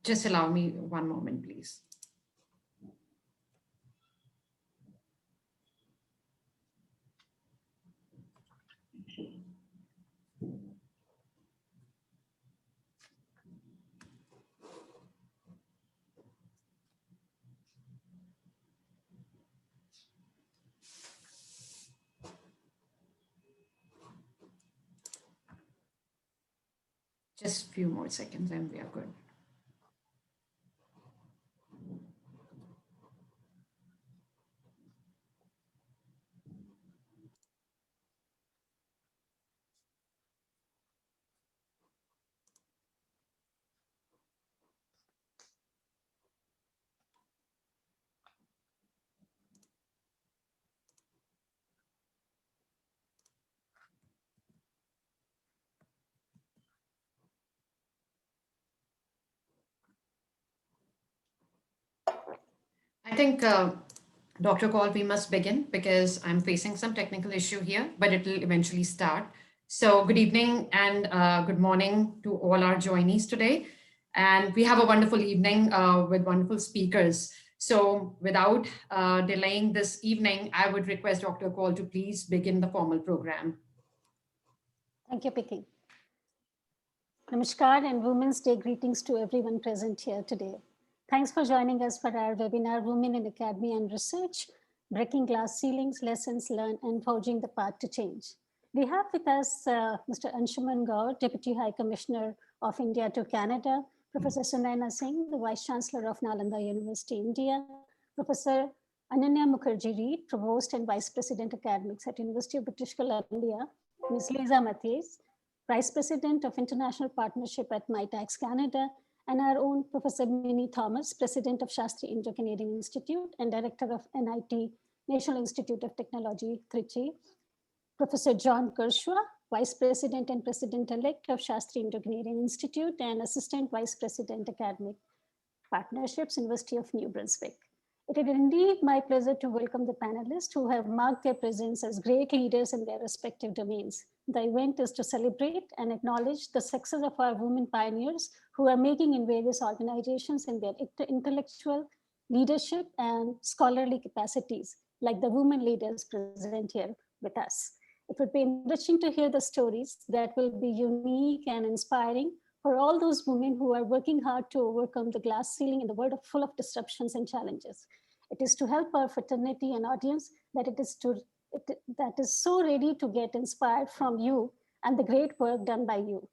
Just allow me one moment, please. Just a few more seconds and we are good. I think, Dr. Call, we must begin because I'm facing some technical issue here, but it will eventually start. So good evening and good morning to all our joinees today. And we have a wonderful evening with wonderful speakers. So without delaying this evening, I would request Dr. Call to please begin the formal program. Thank you, Picky. Namaskar and Women's Day greetings to everyone present here today. Thanks for joining us for our webinar, Women in Academy and Research, Breaking Glass Ceilings, Lessons Learned and Forging the Path to Change. We have with us Mr. Anshuman Gaur, Deputy High Commissioner of India to Canada, Professor Sunayana Singh, the Vice Chancellor of Nalanda University, India, Professor Ananya Mukherjee Reid, Provost and Vice President Academics at University of British Columbia, Ms. Lisa Mathies, Vice President of International Partnership at MITAX Canada, and our own Professor Minnie Thomas, President of Shastri Indo-Canadian Institute and Director of NIT, National Institute of Technology, Trichy, Professor John Kershaw, Vice President and President-elect of Shastri Indo-Canadian Institute and Assistant Vice President, Academic Partnerships, University of New Brunswick. It is indeed my pleasure to welcome the panelists who have marked their presence as great leaders in their respective domains. The event is to celebrate and acknowledge the success of our women pioneers who are making in various organizations in their intellectual, leadership, and scholarly capacities, like the women leaders present here with us. It would be enriching to hear the stories that will be unique and inspiring for all those women who are working hard to overcome the glass ceiling in the world full of disruptions and challenges. It is to help our fraternity and audience that that is so ready to get inspired from you and the great work done by you.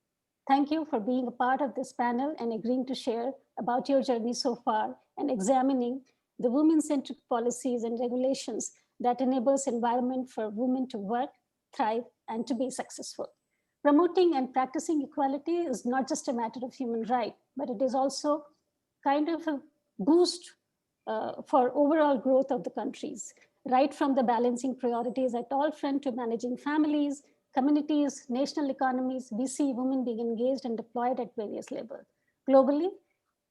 Thank you for being a part of this panel and agreeing to share about your journey so far and examining the women-centric policies and regulations that enables environment for women to work, thrive, and to be successful. Promoting and practicing equality is not just a matter of human right, but it is also kind of a boost for overall growth of the countries, right from the balancing priorities at all fronts to managing families, communities, national economies. We see women being engaged and deployed at various levels, globally,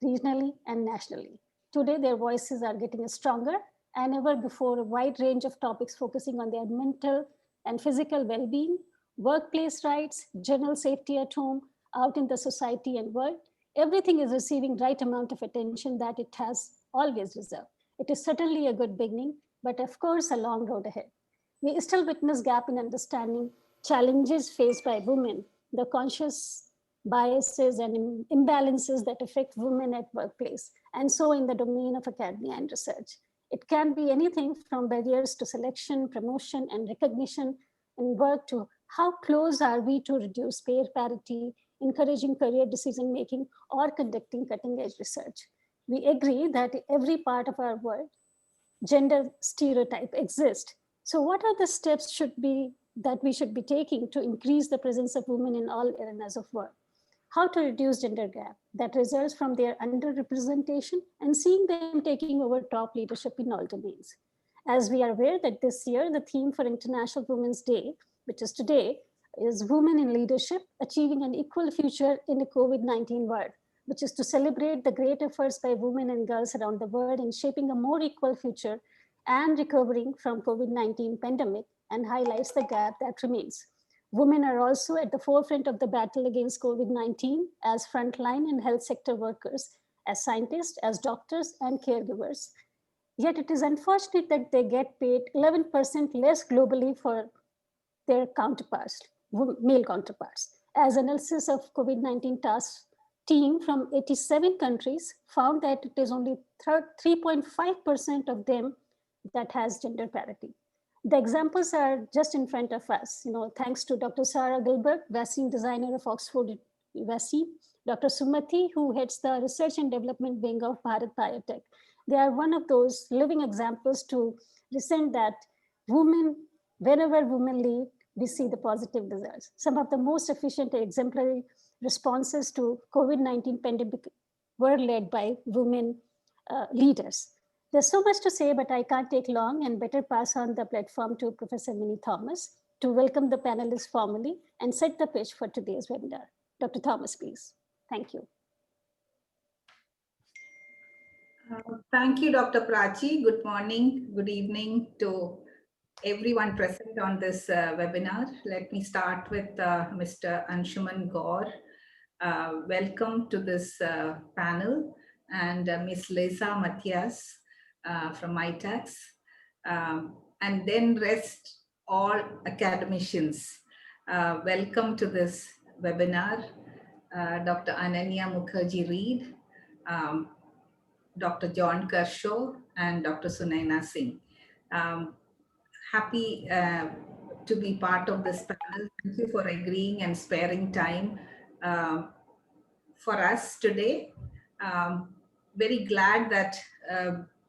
regionally, and nationally. Today, their voices are getting stronger and ever before, a wide range of topics focusing on their mental and physical well-being, workplace rights, general safety at home, out in the society and world. Everything is receiving right amount of attention that it has always deserved. It is certainly a good beginning, but of course, a long road ahead. We still witness gap in understanding challenges faced by women, the conscious biases and imbalances that affect women at workplace, and so in the domain of academia and research. It can be anything from barriers to selection, promotion, and recognition in work to how close are we to reduce pay parity, encouraging career decision-making, or conducting cutting-edge research. We agree that every part of our world, gender stereotype exists. So what are the steps that we should be taking to increase the presence of women in all arenas of work? How to reduce gender gap that results from their underrepresentation and seeing them taking over top leadership in all domains. As we are aware that this year, the theme for International Women's Day, which is today, is Women in Leadership, Achieving an Equal Future in a COVID-19 World, which is to celebrate the great efforts by women and girls around the world in shaping a more equal future and recovering from COVID-19 pandemic, and highlights the gap that remains. Women are also at the forefront of the battle against COVID-19 as frontline and health sector workers, as scientists, as doctors, and caregivers. Yet it is unfortunate that they get paid 11% less globally for their counterparts, male counterparts. As analysis of COVID-19 task team from 87 countries found that it is only 3.5% of them that has gender parity. The examples are just in front of us. Thanks to Dr. Sarah Gilbert, vaccine designer of Oxford Vaccine, Dr. Sumati, who heads the research and development wing of Bharat Biotech. They are one of those living examples to resent that women, wherever women lead, we see the positive results. Some of the most efficient and exemplary responses to COVID-19 pandemic were led by women leaders. There's so much to say, but I can't take long and better pass on the platform to Professor Minnie Thomas to welcome the panelists formally and set the pitch for today's webinar. Dr. Thomas, please. Thank you. Thank you, Dr. Prachi. Good morning, good evening to everyone present on this webinar. Let me start with Mr. Anshuman Gaur. Welcome to this panel, and Ms. Lisa Matias from ITAX, and then rest all academicians. Welcome to this webinar. Dr. Ananya Mukherjee-Reed, Dr. John Kershaw, and Dr. Sunayana Singh. Happy to be part of this panel. Thank you for agreeing and sparing time for us today. Very glad that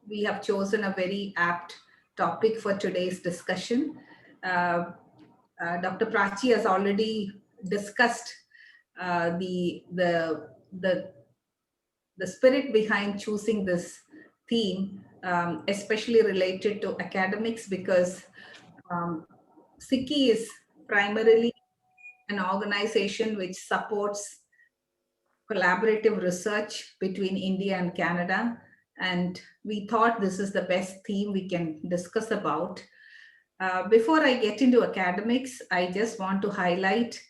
we have chosen a very apt topic for today's discussion. Dr. Prachi has already discussed the spirit behind choosing this theme, especially related to academics, because SICI is primarily an organization which supports collaborative research between India and Canada. And we thought this is the best theme we can discuss about. Before I get into academics, I just want to highlight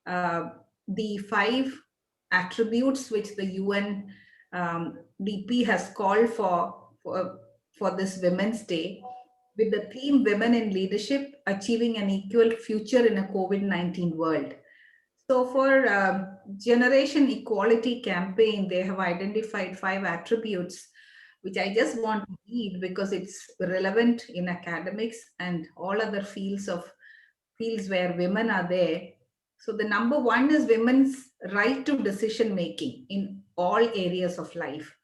the 5 attributes which the UN DP has called for this Women's Day, with the theme Women in Leadership, Achieving an Equal Future in a COVID-19 World. So for Generation Equality Campaign, they have identified 5 attributes, which I just want to read because it's relevant in academics and all other fields where women are there. So the number 1 is women's right to decision making in all areas of life.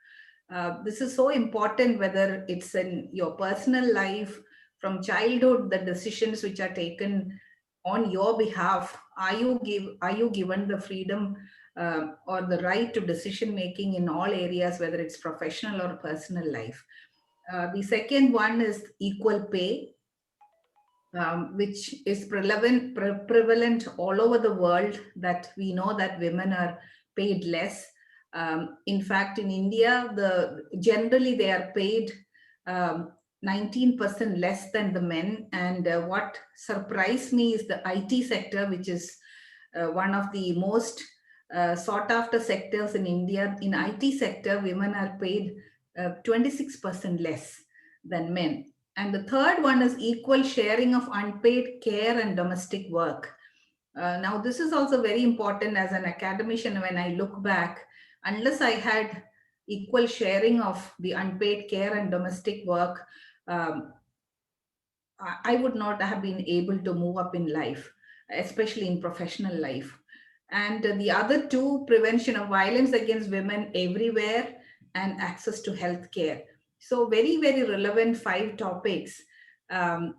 This is so important, whether it's in your personal life, from childhood, the decisions which are taken on your behalf, are you given the freedom or the right to decision making in all areas, whether it's professional or personal life. The second one is equal pay, which is prevalent all over the world, that we know that women are paid less. In fact, in India, generally they are paid 19% less than the men. And what surprised me is the IT sector, which is one of the most sought after sectors in India. In IT sector, women are paid 26% less than men. And the third one is equal sharing of unpaid care and domestic work. Now, this is also very important as an academician. When I look back, unless I had equal sharing of the unpaid care and domestic work, I would not have been able to move up in life, especially in professional life. And the other 2, prevention of violence against women everywhere and access to health care. So very, very relevant 5 topics. A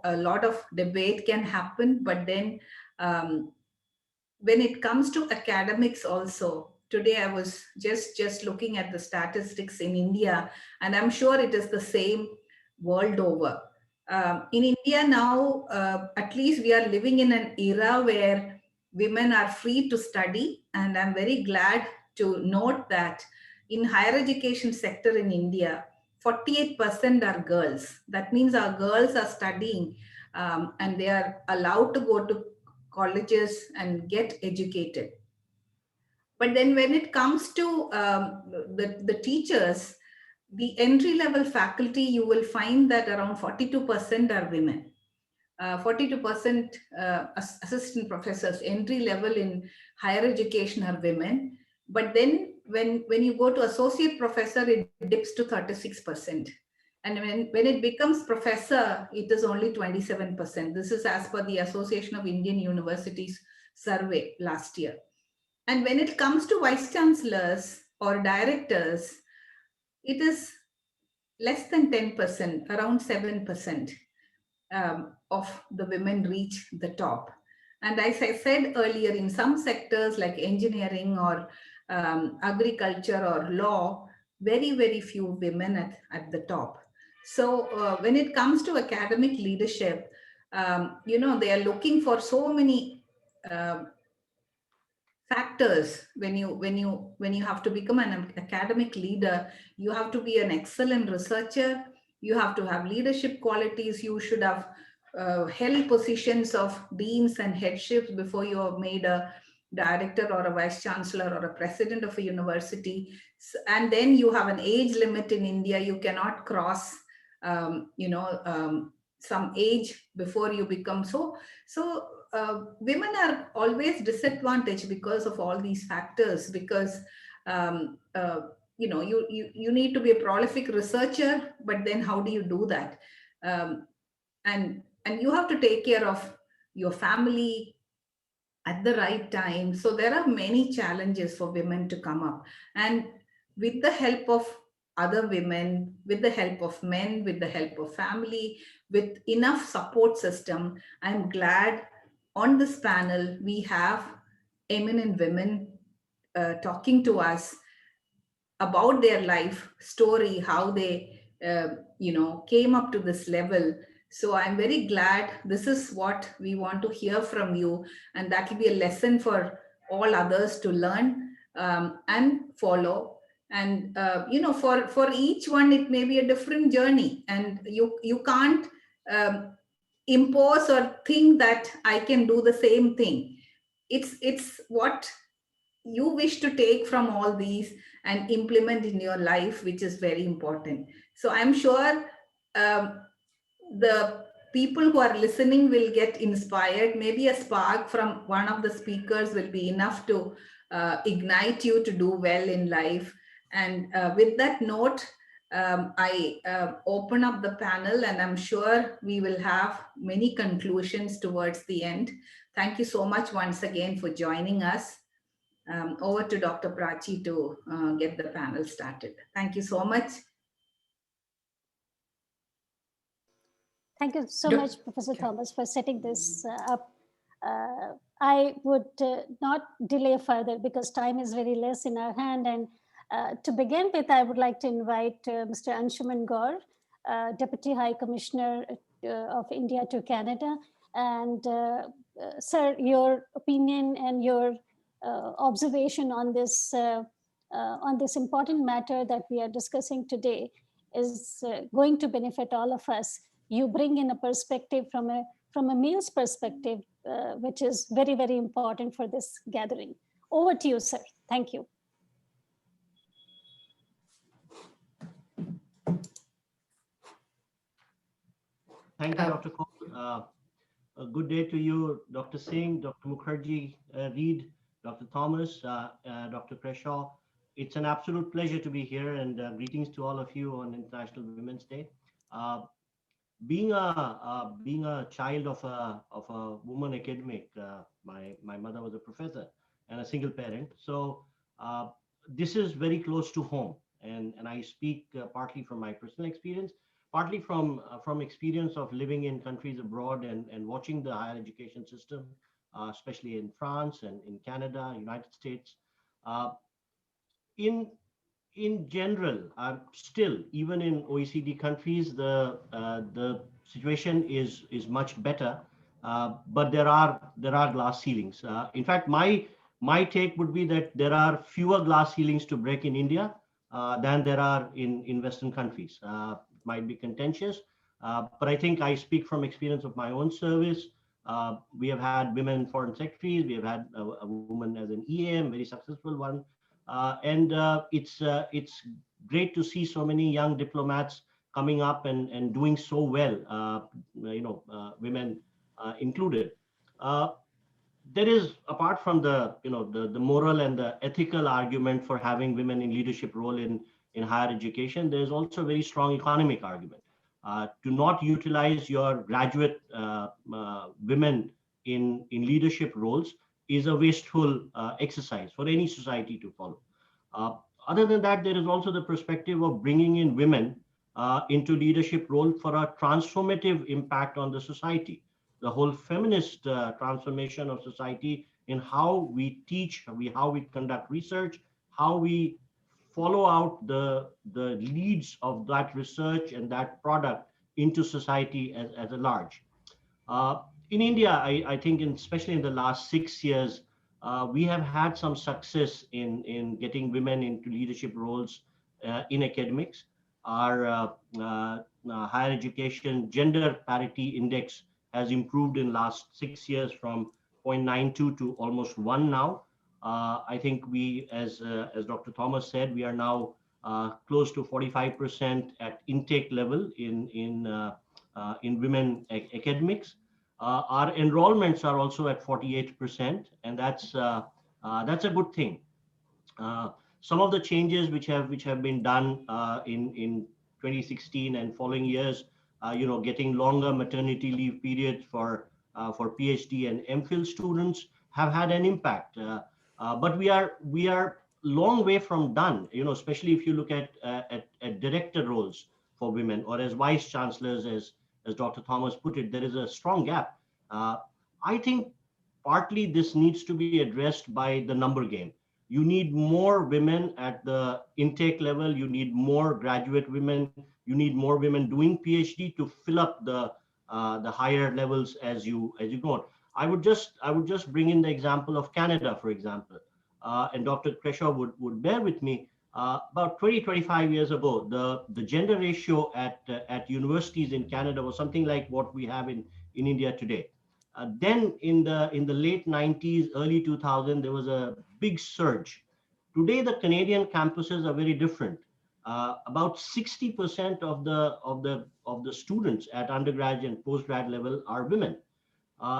lot of debate can happen, but then when it comes to academics also, today I was just looking at the statistics in India, and I'm sure it is the same world over. In India now, at least we are living in an era where women are free to study, and I'm very glad to note that in higher education sector in India, 48% are girls. That means our girls are studying and they are allowed to go to colleges and get educated. But then when it comes to the teachers, the entry level faculty, you will find that around 42% are women. 42% assistant professors, entry level in higher education, are women. But then when you go to associate professor, it dips to 36%. And when it becomes professor, it is only 27%. This is as per the Association of Indian Universities survey last year. And when it comes to vice chancellors or directors, it is less than 10%, around 7%. Of the women reach the top. And as I said earlier, in some sectors like engineering or agriculture or law, very, very few women at the top. So when it comes to academic leadership, they are looking for so many factors. When you have to become an academic leader, you have to be an excellent researcher, you have to have leadership qualities, you should have held positions of deans and headships before you are made a director or a vice chancellor or a president of a university. And then you have an age limit in India. You cannot cross some age before you become so women are always disadvantaged because of all these factors, because you need to be a prolific researcher, but then how do you do that? And you have to take care of your family at the right time. So there are many challenges for women to come up, and with the help of other women, with the help of men, with the help of family, with enough support system, I'm glad on this panel we have eminent women talking to us about their life story, how they came up to this level. So I'm very glad. This is what we want to hear from you, and that will be a lesson for all others to learn and follow. And for each one it may be a different journey, and you can't impose or think that I can do the same thing. It's what you wish to take from all these and implement in your life, which is very important. So I'm sure the people who are listening will get inspired. Maybe a spark from one of the speakers will be enough to ignite you to do well in life. And with that note, I open up the panel, and I'm sure we will have many conclusions towards the end. Thank you so much once again for joining us. Over to Dr. Prachi to get the panel started. Thank you so much. Thank you so much, Professor Thomas, for setting this up. I would not delay further because time is very less in our hand. And to begin with, I would like to invite Mr. Anshuman Gaur, Deputy High Commissioner of India to Canada. And sir, your opinion and your observation on this important matter that we are discussing today is going to benefit all of us. You bring in a perspective from a male's perspective, which is very, very important for this gathering. Over to you, sir. Thank you. Thank you, Dr. Kaur. A good day to you, Dr. Singh, Dr. Mukherjee, Reed, Dr. Thomas, Dr. Creshaw. It's an absolute pleasure to be here, and greetings to all of you on International Women's Day. Being a child of a woman academic, my mother was a professor and a single parent, so this is very close to home, and I speak partly from my personal experience, partly from experience of living in countries abroad and watching the higher education system, especially in France and in Canada, United States. In general, still, even in OECD countries, the situation is much better, but there are glass ceilings. In fact, my take would be that there are fewer glass ceilings to break in India than there are in Western countries. It might be contentious, but I think I speak from experience of my own service, We have had women foreign secretaries. We have had a woman as an EM, very successful one, and it's great to see so many young diplomats coming up and doing so well. Women included. Uh, there is, apart from the the moral and the ethical argument for having women in leadership role in higher education, there is also a very strong economic argument to not utilize your graduate women in leadership roles is a wasteful exercise for any society to follow. uh, Other than that, there is also the perspective of bringing in women into leadership role for a transformative impact on the society, the whole feminist transformation of society in how we teach, how we conduct research, how we follow out the leads of that research and that product into society as a large. Uh, in India, I think, especially in the last 6 years, we have had some success in getting women into leadership roles in academics. Our higher education gender parity index has improved in last 6 years from 0.92 to almost 1 now. I think we, as Dr. Thomas said, we are now close to 45% at intake level in women academics. Our enrollments are also at 48%, and that's a good thing. Uh, some of the changes which have been done in 2016 and following years, getting longer maternity leave periods for PhD and MPhil students have had an impact. But we are long way from done. Especially if you look at director roles for women, or as vice chancellors, as Dr. Thomas put it, there is a strong gap. Uh, I think partly this needs to be addressed by the number game. You need more women at the intake level. You need more graduate women. You need more women doing PhD to fill up the higher levels as you go on. I would just bring in the example of Canada, for example, and Dr. Kreshaw would bear with me. About 20-25 years ago, the gender ratio at universities in Canada was something like what we have in India today. Then in the late 90s, early 2000, there was a big surge. Today, the Canadian campuses are very different. About 60% of the students at undergrad and postgrad level are women,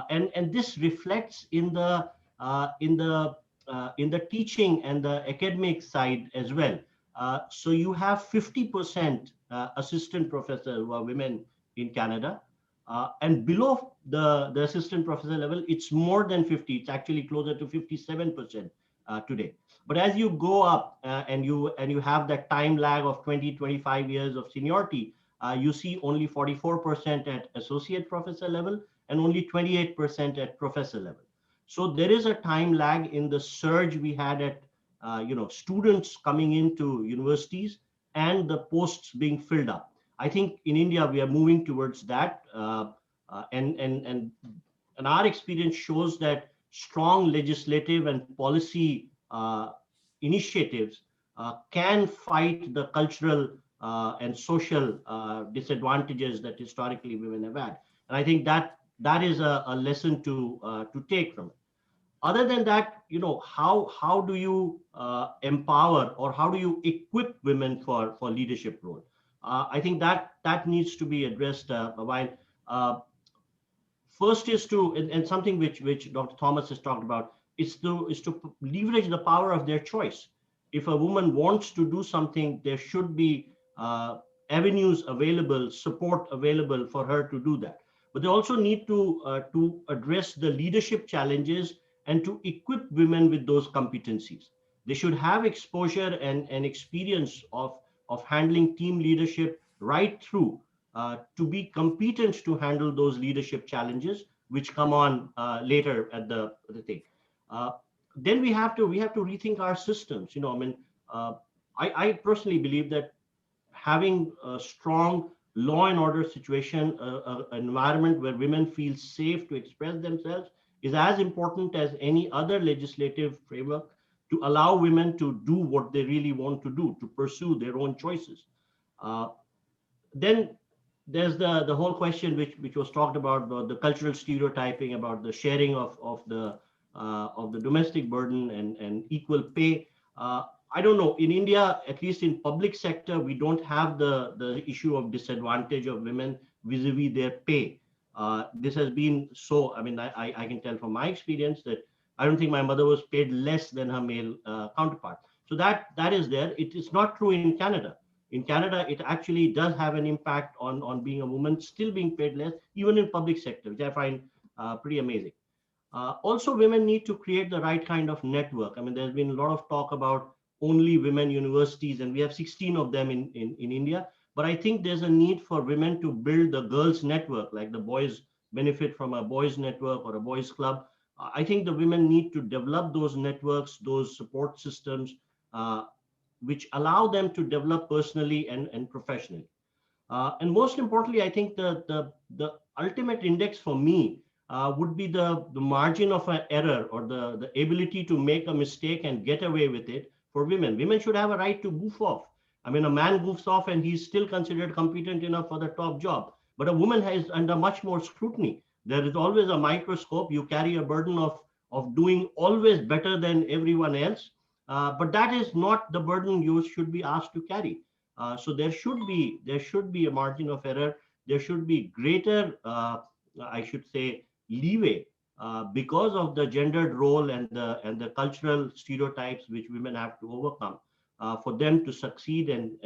and this reflects in the teaching and the academic side as well. So you have 50% assistant professors who are women in Canada, and below the assistant professor level, it's more than 50. It's actually closer to 57% today. But as you go up and you have that time lag of 20-25 years of seniority, you see only 44% at associate professor level and only 28% at professor level. So there is a time lag in the surge we had at students coming into universities and the posts being filled up. I think in India we are moving towards that, and our experience shows that strong legislative and policy initiatives can fight the cultural and social disadvantages that historically women have had. And I think that is a lesson to take from it. Other than that, how do you empower, or how do you equip women for leadership role? I think that needs to be addressed a while. uh, First is to, and something which Dr. Thomas has talked about, is to leverage the power of their choice. If a woman wants to do something, there should be avenues available, support available for her to do that. But they also need to address the leadership challenges and to equip women with those competencies. They should have exposure and experience of handling team leadership right through, to be competent to handle those leadership challenges which come on later at the thing. Uh, then we have to rethink our systems. I mean, uh, I personally believe that having a strong law and order situation, an environment where women feel safe to express themselves, is as important as any other legislative framework to allow women to do what they really want to do, to pursue their own choices. Uh, then there's the whole question which was talked about the cultural stereotyping about the sharing of the domestic burden and equal pay. I don't know. In India, at least in public sector, we don't have the issue of disadvantage of women vis-a-vis their pay. This has been so. I mean, I can tell from my experience that I don't think my mother was paid less than her male counterpart. So that is there. It is not true in Canada. In Canada, it actually does have an impact on being a woman still being paid less, even in public sector, which I find pretty amazing. Also, women need to create the right kind of network. I mean, there's been a lot of talk about only women universities, and we have 16 of them in India. But I think there's a need for women to build the girls' network, like the boys benefit from a boys' network or a boys' club. I think the women need to develop those networks, those support systems, uh, which allow them to develop personally and professionally. And most importantly, I think the ultimate index for me would be the margin of an error or the ability to make a mistake and get away with it for women. Women should have a right to goof off. I mean, a man goofs off and he's still considered competent enough for the top job. But a woman is under much more scrutiny. There is always a microscope. You carry a burden of doing always better than everyone else. But that is not the burden you should be asked to carry. So there should be a margin of error. There should be greater, I should say, leeway because of the gendered role and the cultural stereotypes which women have to overcome for them to succeed and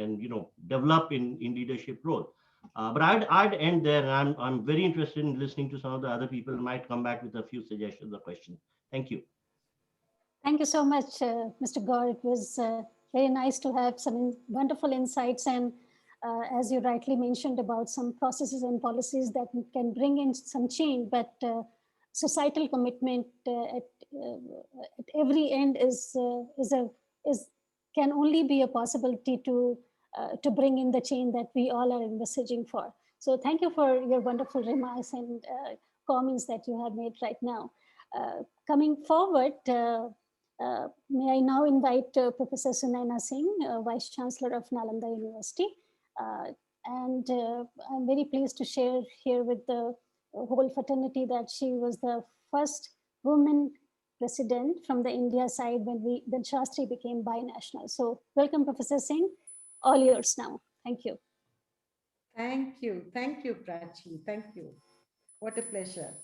develop in leadership role. But I'd end there, and I'm very interested in listening to some of the other people who might come back with a few suggestions or questions. Thank you. Thank you so much, Mr. Gore. It was very nice to have some wonderful insights and, as you rightly mentioned, about some processes and policies that can bring in some change, but societal commitment at every end is can only be a possibility to bring in the change that we all are envisaging for. So thank you for your wonderful remarks and comments that you have made right now. Coming forward, may I now invite Professor Sunayana Singh, Vice Chancellor of Nalanda University. And I'm very pleased to share here with the whole fraternity that she was the first woman president from the India side when Shastri became binational. So welcome, Professor Singh. All yours now. Thank you. Thank you. Thank you, Prachi. Thank you. What a pleasure.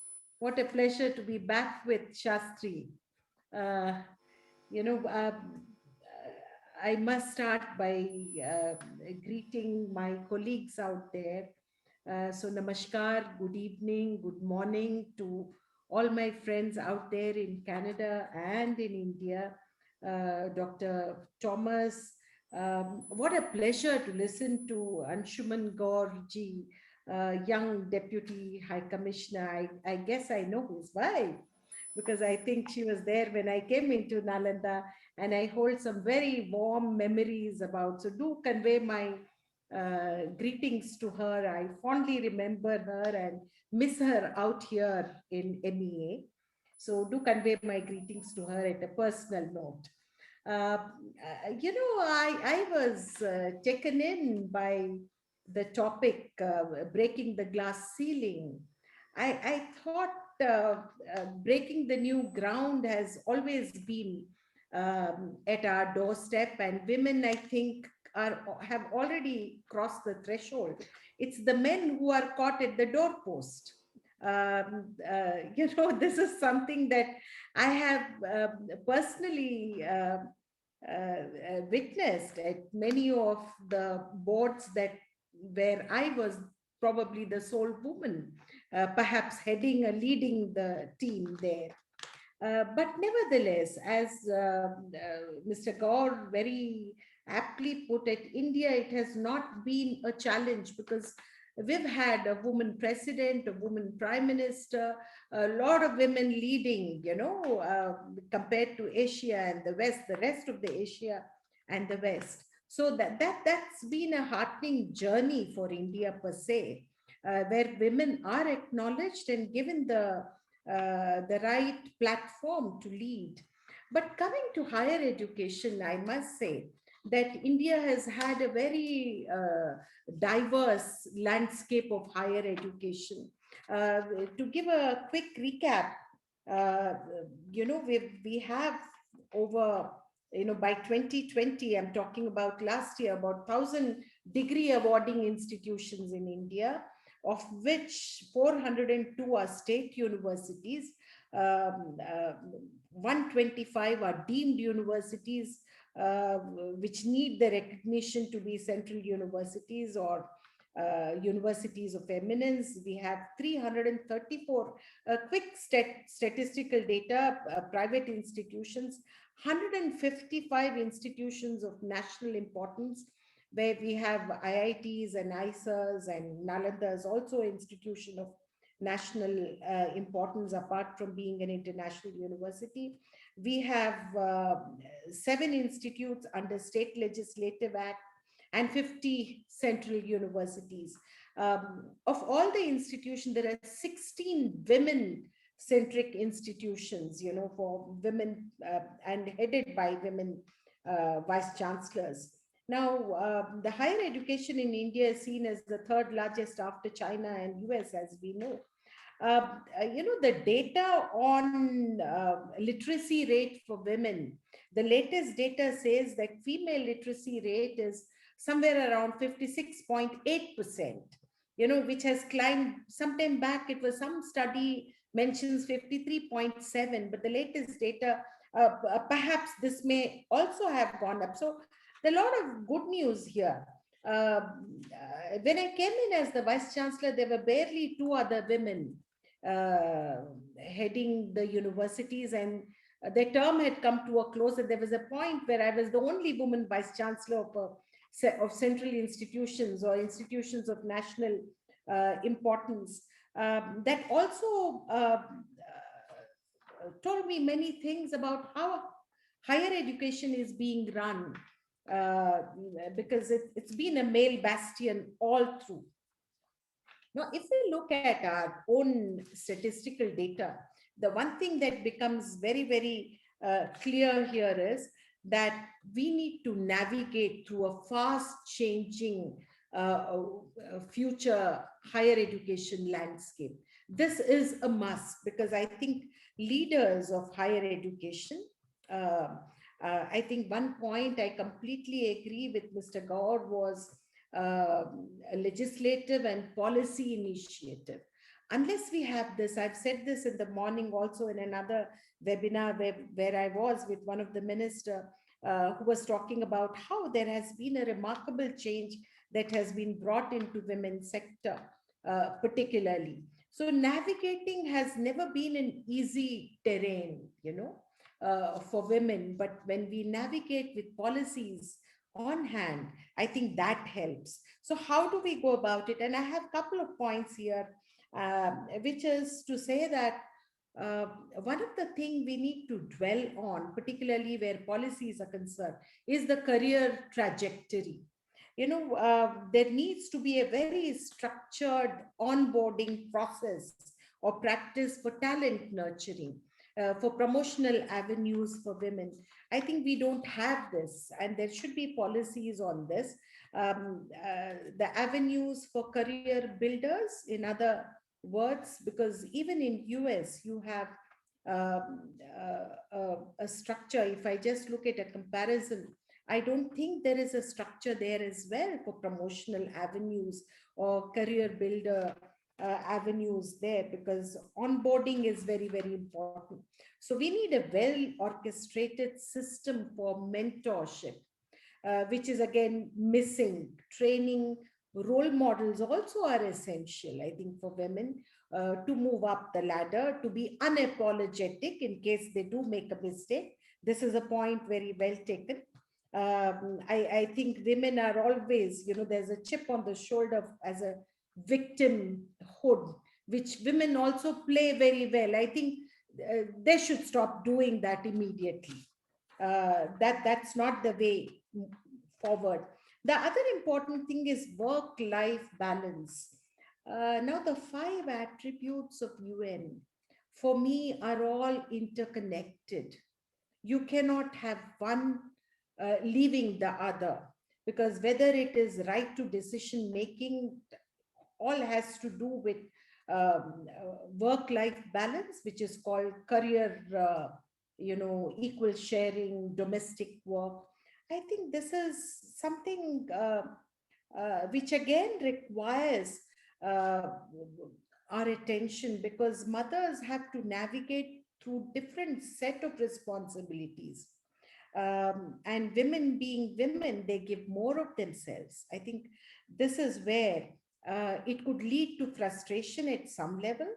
What a pleasure to be back with Shastri. Uh, you know, I must start by greeting my colleagues out there. So, namaskar, good evening, good morning to all my friends out there in Canada and in India. Dr. Thomas, what a pleasure to listen to Anshuman Gaur ji, young Deputy High Commissioner. I guess I know his wife because I think she was there when I came into Nalanda, and I hold some very warm memories about. So do convey my greetings to her. I fondly remember her and miss her out here in MEA. So do convey my greetings to her at a personal note. I was taken in by the topic, breaking the glass ceiling. I thought breaking the new ground has always been at our doorstep, and women, I think, have already crossed the threshold. It's the men who are caught at the doorpost. This is something that I have personally witnessed at many of the boards that where I was probably the sole woman, perhaps leading the team there. But nevertheless, as Mr. Gaur very aptly put it, India, it has not been a challenge because we've had a woman president, a woman prime minister, a lot of women leading, compared to Asia and the West, the rest of the Asia and the West. So that's been a heartening journey for India per se, where women are acknowledged and given the right platform to lead. But coming to higher education, I must say that India has had a very diverse landscape of higher education. To give a quick recap, uh, we have over, by 2020, I'm talking about last year, about 1,000 degree awarding institutions in India, of which 402 are state universities, 125 are deemed universities, uh, which need the recognition to be central universities or universities of eminence. We have 334 quick statistical data, private institutions, 155 institutions of national importance, where we have IITs and ISAs, and Nalanda is also an institution of national importance apart from being an international university. We have 7 institutes under State Legislative Act and 50 central universities. Of all the institutions, there are 16 women centric institutions, for women and headed by women vice chancellors. Now, the higher education in India is seen as the third largest after China and US, as we know. The data on literacy rate for women, the latest data says that female literacy rate is somewhere around 56.8%, which has climbed. Sometime back, it was some study mentions 53.7, but the latest data, perhaps this may also have gone up. So there are a lot of good news here. When I came in as the vice chancellor, there were barely 2 other women heading the universities, and their term had come to a close. And there was a point where I was the only woman vice chancellor of central institutions or institutions of national importance. That also told me many things about how higher education is being run, because it's been a male bastion all through. Now, if we look at our own statistical data, the one thing that becomes very, very clear here is that we need to navigate through a fast changing future higher education landscape. This is a must, because I think leaders of higher education, I think one point I completely agree with Mr. Gaur was a legislative and policy initiative. Unless we have this, I've said this in the morning also in another webinar where I was with one of the minister who was talking about how there has been a remarkable change that has been brought into women's sector, particularly. So navigating has never been an easy terrain, for women. But when we navigate with policies on hand, I think that helps. So how do we go about it? And I have a couple of points here, which is to say that one of the things we need to dwell on, particularly where policies are concerned, is the career trajectory. There needs to be a very structured onboarding process or practice for talent nurturing, for promotional avenues for women. I think we don't have this, and there should be policies on this. The avenues for career builders, in other words, because even in US, you have a structure. If I just look at a comparison, I don't think there is a structure there as well for promotional avenues or career builder avenues there, because onboarding is very, very important. So we need a well orchestrated system for mentorship, which is again missing. Training role models also are essential, I think, for women to move up the ladder, to be unapologetic in case they do make a mistake. This is a point very well taken. I think women are always, there's a chip on the shoulder as a victimhood, which women also play very well. I think they should stop doing that immediately. That's not the way forward. The other important thing is work-life balance. Now, the 5 attributes of UN, for me, are all interconnected. You cannot have one leaving the other, because whether it is right to decision making, all has to do with work-life balance, which is called career, equal sharing, domestic work. I think this is something which again requires uh, our attention, because mothers have to navigate through different set of responsibilities, and women being women, they give more of themselves. I think this is where it could lead to frustration at some level.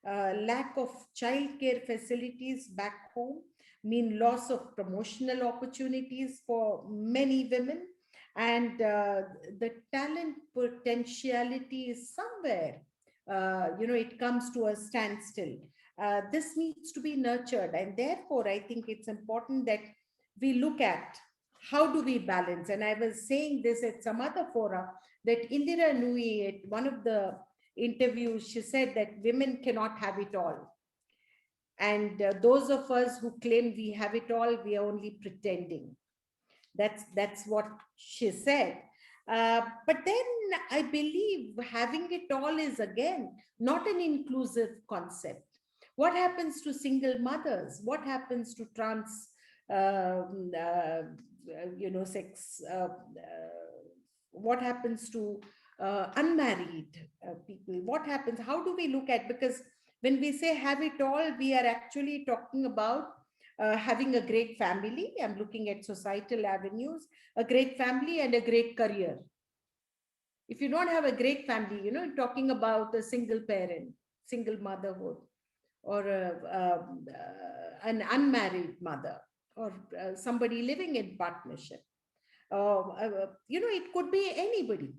Lack of childcare facilities back home mean loss of promotional opportunities for many women, and the talent potentiality is somewhere, it comes to a standstill. This needs to be nurtured, and therefore I think it's important that we look at how do we balance. And I was saying this at some other fora, that Indira Nui, at one of the interviews, she said that women cannot have it all. And those of us who claim we have it all, we are only pretending. That's what she said. But then I believe having it all is again not an inclusive concept. What happens to single mothers? What happens to trans, sex? What happens to unmarried people? What happens? How do we look at? Because when we say have it all, we are actually talking about having a great family. I'm looking at societal avenues, a great family and a great career. If you don't have a great family, talking about a single parent, single motherhood, or an unmarried mother, or somebody living in partnership. It could be anybody.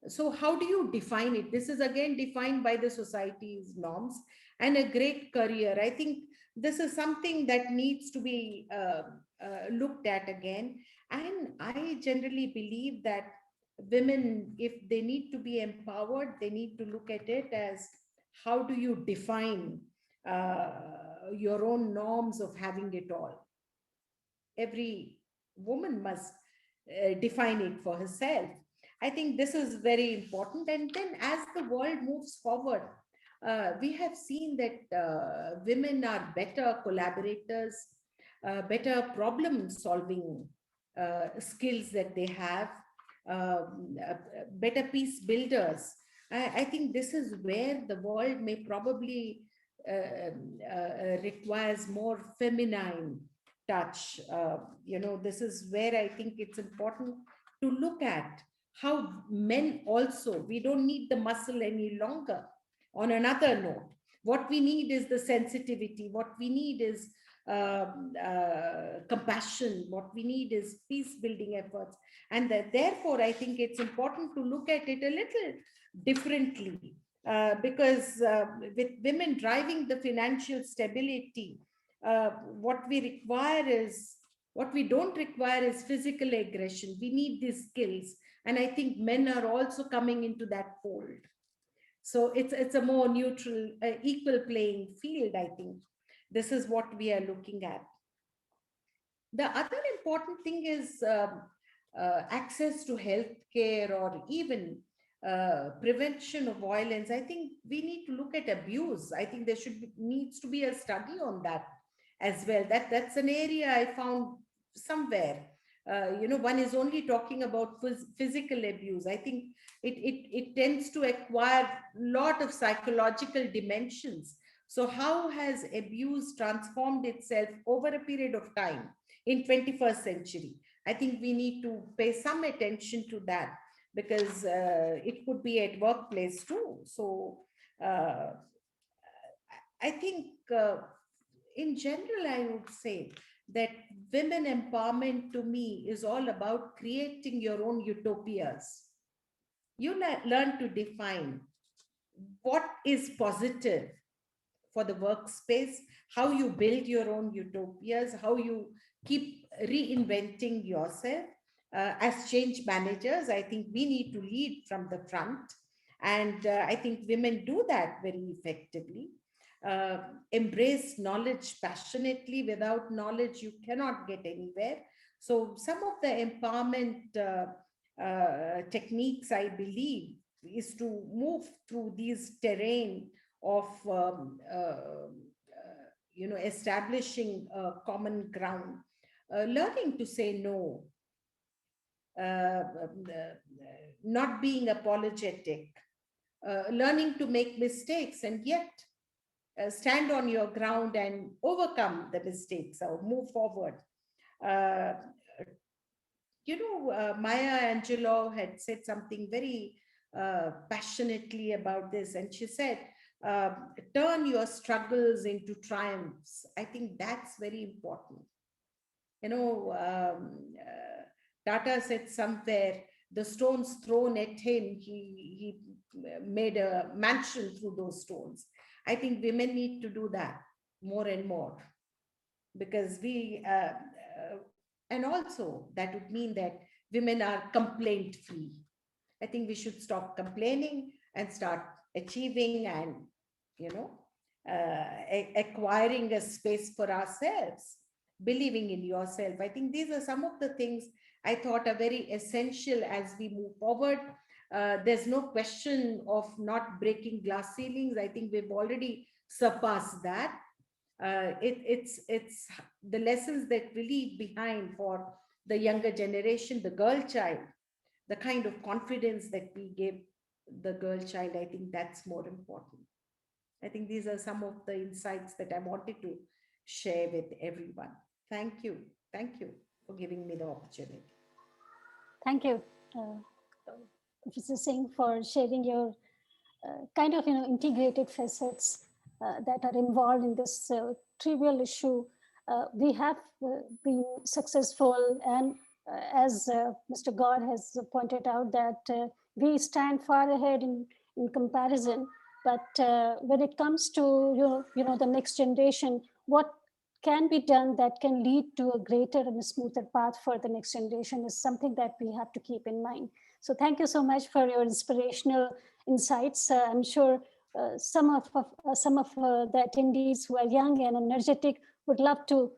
So how do you define it? This is again defined by the society's norms. And a great career, I think this is something that needs to be looked at again. And I generally believe that women, if they need to be empowered, they need to look at it as how do you define your own norms of having it all. Every woman must define it for herself. I think this is very important. And then as the world moves forward, we have seen that women are better collaborators, better problem solving skills that they have, better peace builders. I think this is where the world may probably requires more feminine touch. This is where I think it's important to look at how men also, we don't need the muscle any longer. On another note, what we need is the sensitivity. What we need is compassion. What we need is peace building efforts. And therefore, I think it's important to look at it a little differently, because with women driving the financial stability, what we don't require is physical aggression. We need these skills. And I think men are also coming into that fold. So it's a more neutral, equal playing field, I think. This is what we are looking at. The other important thing is access to healthcare, or even prevention of violence. I think we need to look at abuse. I think there needs to be a study on that as well. That's an area I found somewhere. One is only talking about physical abuse. I think it tends to acquire a lot of psychological dimensions. So how has abuse transformed itself over a period of time in 21st century? I think we need to pay some attention to that, because it could be at workplace too. So I think in general, I would say that women empowerment to me is all about creating your own utopias. You learn to define what is positive for the workspace, how you build your own utopias, how you keep reinventing yourself. As change managers, I think we need to lead from the front. And I think women do that very effectively. embrace knowledge passionately. Without knowledge, you cannot get anywhere. So some of the empowerment techniques, I believe, is to move through these terrain of establishing a common ground, learning to say no, not being apologetic, learning to make mistakes and yet stand on your ground and overcome the mistakes or move forward. Uh, Maya Angelou had said something very passionately about this, and she said, turn your struggles into triumphs. I think that's very important. Tata said somewhere, the stones thrown at him, he made a mansion through those stones. I think women need to do that more and more, because and also that would mean that women are complaint free. I think we should stop complaining and start achieving and, acquiring a space for ourselves, believing in yourself. I think these are some of the things I thought are very essential as we move forward. There's no question of not breaking glass ceilings. I think we've already surpassed that. It's the lessons that we leave behind for the younger generation, the girl child, the kind of confidence that we give the girl child. I think that's more important. I think these are some of the insights that I wanted to share with everyone. Thank you. Thank you for giving me the opportunity. Thank you, Professor Singh, for sharing your kind of integrated facets that are involved in this trivial issue. We have been successful, and as Mr. God has pointed out, that we stand far ahead in comparison. But when it comes to the next generation, what can be done that can lead to a greater and a smoother path for the next generation is something that we have to keep in mind. So thank you so much for your inspirational insights. I'm sure some of the attendees who are young and energetic would love to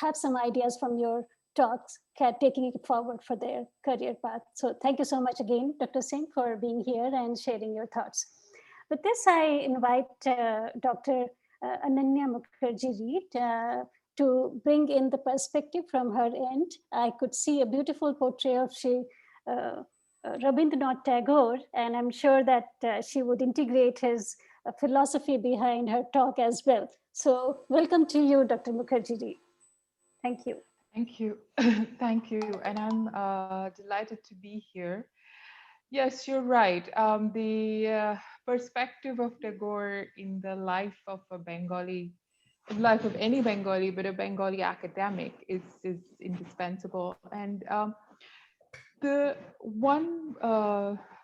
have some ideas from your talks, taking it forward for their career path. So thank you so much again, Dr. Singh, for being here and sharing your thoughts. With this, I invite Dr. Ananya Mukherjee Reid to bring in the perspective from her end. I could see a beautiful portrait of Rabindranath Tagore, and I'm sure that she would integrate his philosophy behind her talk as well. So welcome to you, Dr. Mukherjee. Thank you. Thank you. Thank you. And I'm delighted to be here. Yes, you're right. The perspective of Tagore in the life of a Bengali, life of any Bengali, but a Bengali academic is indispensable. And the one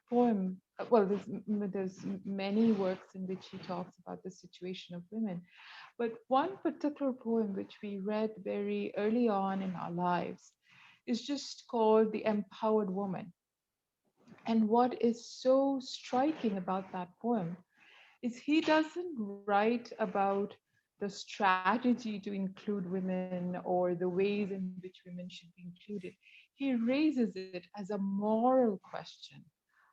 poem, well, there's many works in which he talks about the situation of women, but one particular poem which we read very early on in our lives is just called The Empowered Woman. And what is so striking about that poem is he doesn't write about the strategy to include women or the ways in which women should be included. He raises it as a moral question.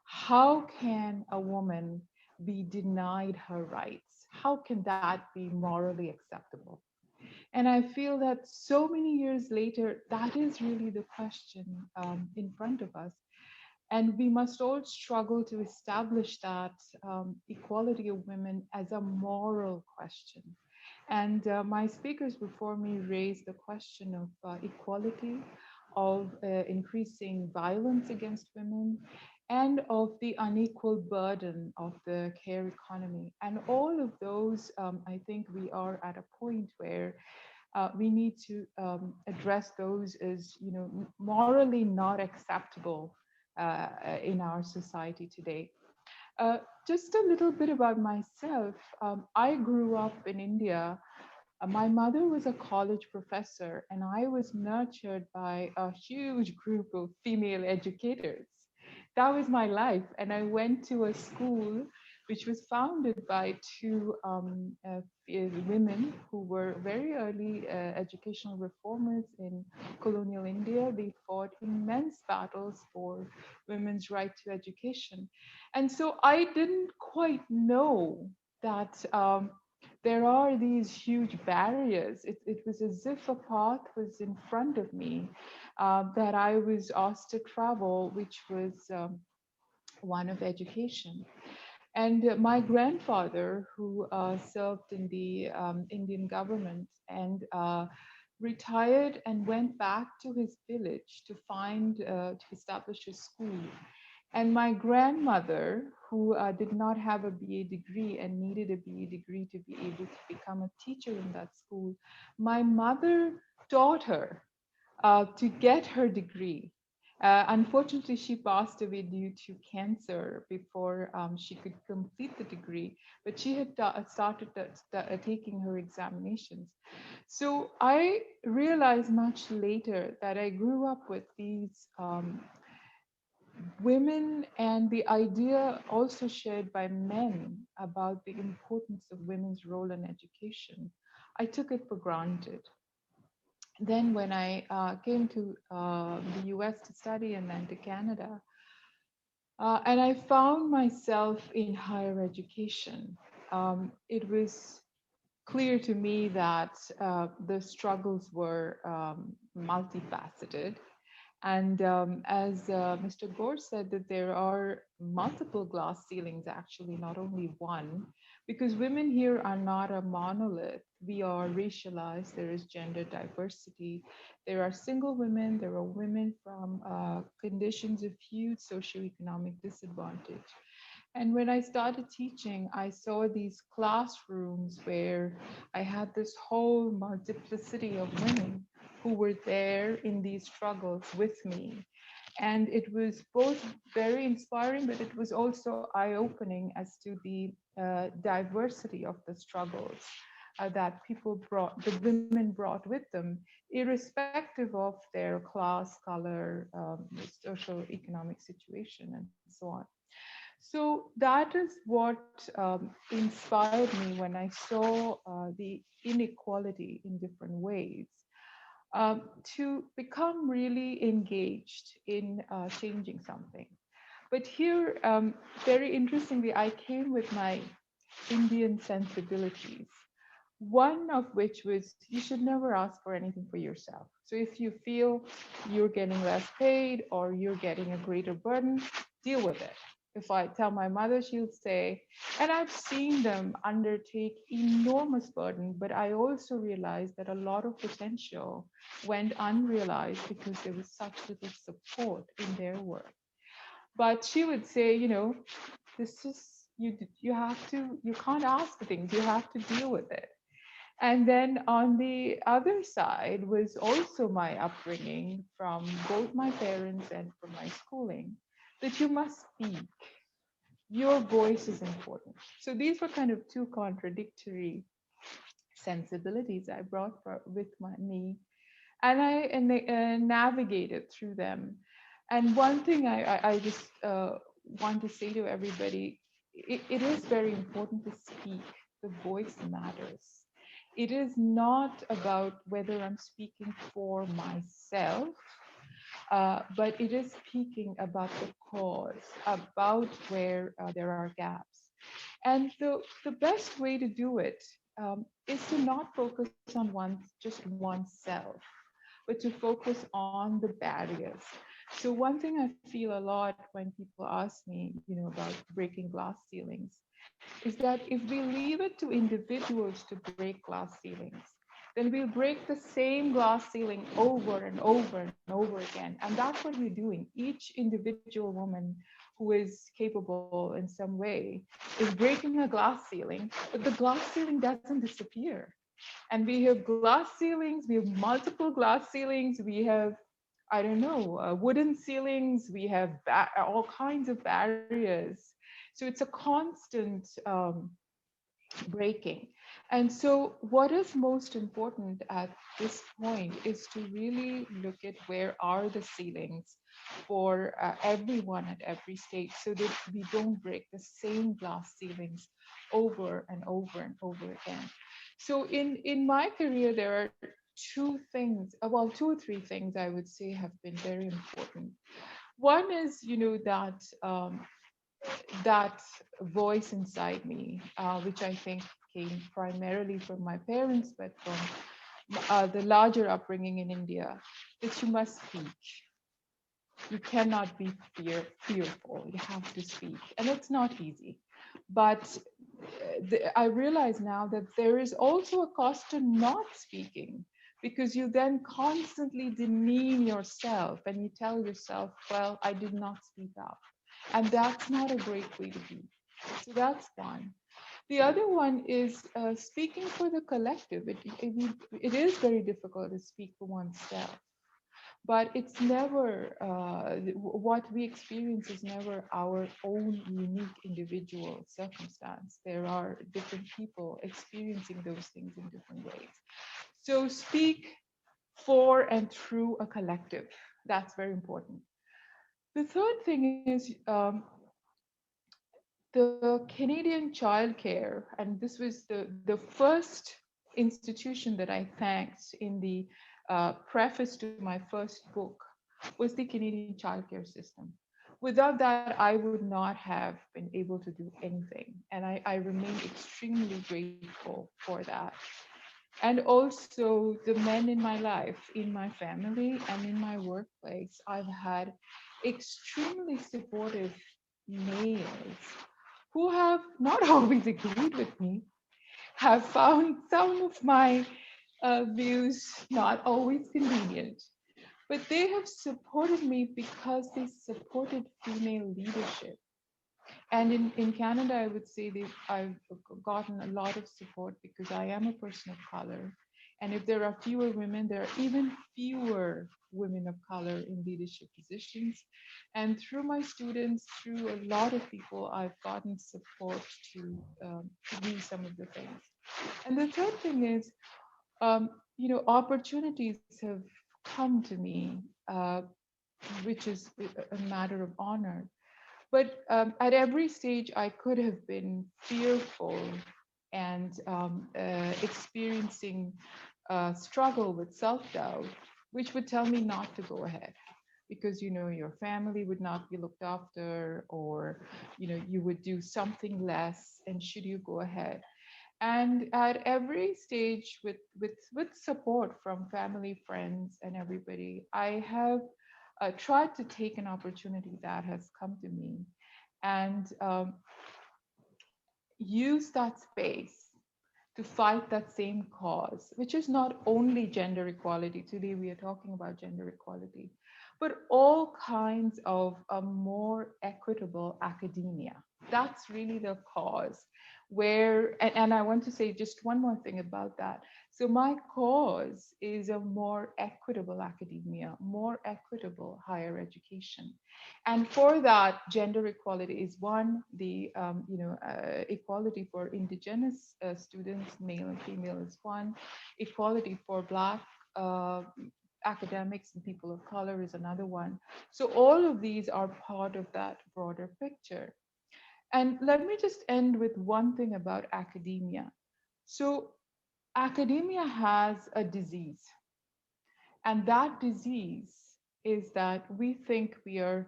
How can a woman be denied her rights? How can that be morally acceptable? And I feel that so many years later, that is really the question in front of us. And we must all struggle to establish that equality of women as a moral question. And my speakers before me raised the question of equality, of increasing violence against women, and of the unequal burden of the care economy. And all of those, I think we are at a point where we need to address those as, morally not acceptable in our society today. Just a little bit about myself. I grew up in India. My mother was a college professor, and I was nurtured by a huge group of female educators. That was my life. And I went to a school which was founded by two women who were very early educational reformers in colonial India. They fought immense battles for women's right to education. And so I didn't quite know that there are these huge barriers. It was as if a path was in front of me that I was asked to travel, which was one of education. And my grandfather, who served in the Indian government and retired and went back to his village to to establish a school. And my grandmother, who did not have a BA degree and needed a BA degree to be able to become a teacher in that school, my mother taught her to get her degree. Unfortunately, she passed away due to cancer before she could complete the degree, but she had started taking her examinations. So I realized much later that I grew up with these women and the idea also shared by men about the importance of women's role in education. I took it for granted. Then when I came to the US to study and then to Canada, and I found myself in higher education, it was clear to me that the struggles were multifaceted. And as Mr. Gore said, that there are multiple glass ceilings, actually, not only one, because women here are not a monolith. We are racialized, there is gender diversity. There are single women, there are women from conditions of huge socioeconomic disadvantage. And when I started teaching, I saw these classrooms where I had this whole multiplicity of women who were there in these struggles with me. And it was both very inspiring, but it was also eye-opening as to the diversity of the struggles that the women brought with them, irrespective of their class, color, social economic situation, and so on. So that is what inspired me when I saw the inequality in different ways, to become really engaged in changing something. But here, very interestingly, I came with my Indian sensibilities. One of which was you should never ask for anything for yourself. So if you feel you're getting less paid or you're getting a greater burden, deal with it. If I tell my mother, she'll say, and I've seen them undertake enormous burden, but I also realized that a lot of potential went unrealized because there was such little support in their work. But she would say, this is, you have to, you can't ask for things, you have to deal with it. And then on the other side was also my upbringing from both my parents and from my schooling, that you must speak. Your voice is important. So these were kind of two contradictory sensibilities I brought with me, and I navigated through them. And one thing I just want to say to everybody, it is very important to speak. The voice matters. It is not about whether I'm speaking for myself, but it is speaking about the cause, about where there are gaps. And the best way to do it is to not focus on just oneself, but to focus on the barriers. So one thing I feel a lot when people ask me, about breaking glass ceilings, is that if we leave it to individuals to break glass ceilings, then we'll break the same glass ceiling over and over and over again. And that's what we're doing. Each individual woman who is capable in some way is breaking a glass ceiling, but the glass ceiling doesn't disappear. And we have glass ceilings, we have multiple glass ceilings, we have, I don't know, wooden ceilings, we have all kinds of barriers. So it's a constant breaking. And so, what is most important at this point is to really look at where are the ceilings for everyone at every stage so that we don't break the same glass ceilings over and over and over again. So, in my career, there are two things, well, two or three things I would say have been very important. One is, that voice inside me, which I think came primarily from my parents, but from the larger upbringing in India, that you must speak. You cannot be fearful. You have to speak. And it's not easy. But I realize now that there is also a cost to not speaking, because you then constantly demean yourself and you tell yourself, well, I did not speak up. And that's not a great way to be. So that's one. The other one is speaking for the collective. It is very difficult to speak for oneself, but it's never, what we experience is never our own unique individual circumstance. There are different people experiencing those things in different ways. So speak for and through a collective. That's very important. The third thing is the Canadian childcare, and this was the first institution that I thanked in the preface to my first book, was the Canadian childcare system. Without that, I would not have been able to do anything. And I remain extremely grateful for that. And also the men in my life, in my family, and in my workplace. I've had extremely supportive males who have not always agreed with me, have found some of my views not always convenient, but they have supported me because they supported female leadership. And in Canada, I would say I've gotten a lot of support because I am a person of color. And if there are fewer women, there are even fewer women of color in leadership positions. And through my students, through a lot of people, I've gotten support to do some of the things. And the third thing is, opportunities have come to me, which is a matter of honor. But at every stage, I could have been fearful and experiencing struggle with self-doubt, which would tell me not to go ahead because your family would not be looked after, or you would do something less, and should you go ahead. And at every stage, with support from family, friends, and everybody, I have tried to take an opportunity that has come to me and use that space to fight that same cause, which is not only gender equality. Today we are talking about gender equality, but all kinds of a more equitable academia. That's really the cause. And I want to say just one more thing about that. So my cause is a more equitable academia, more equitable higher education. And for that, gender equality is one, the equality for Indigenous students, male and female, is one, equality for Black academics and people of color is another one. So all of these are part of that broader picture. And let me just end with one thing about academia. So academia has a disease, and that disease is that we think we are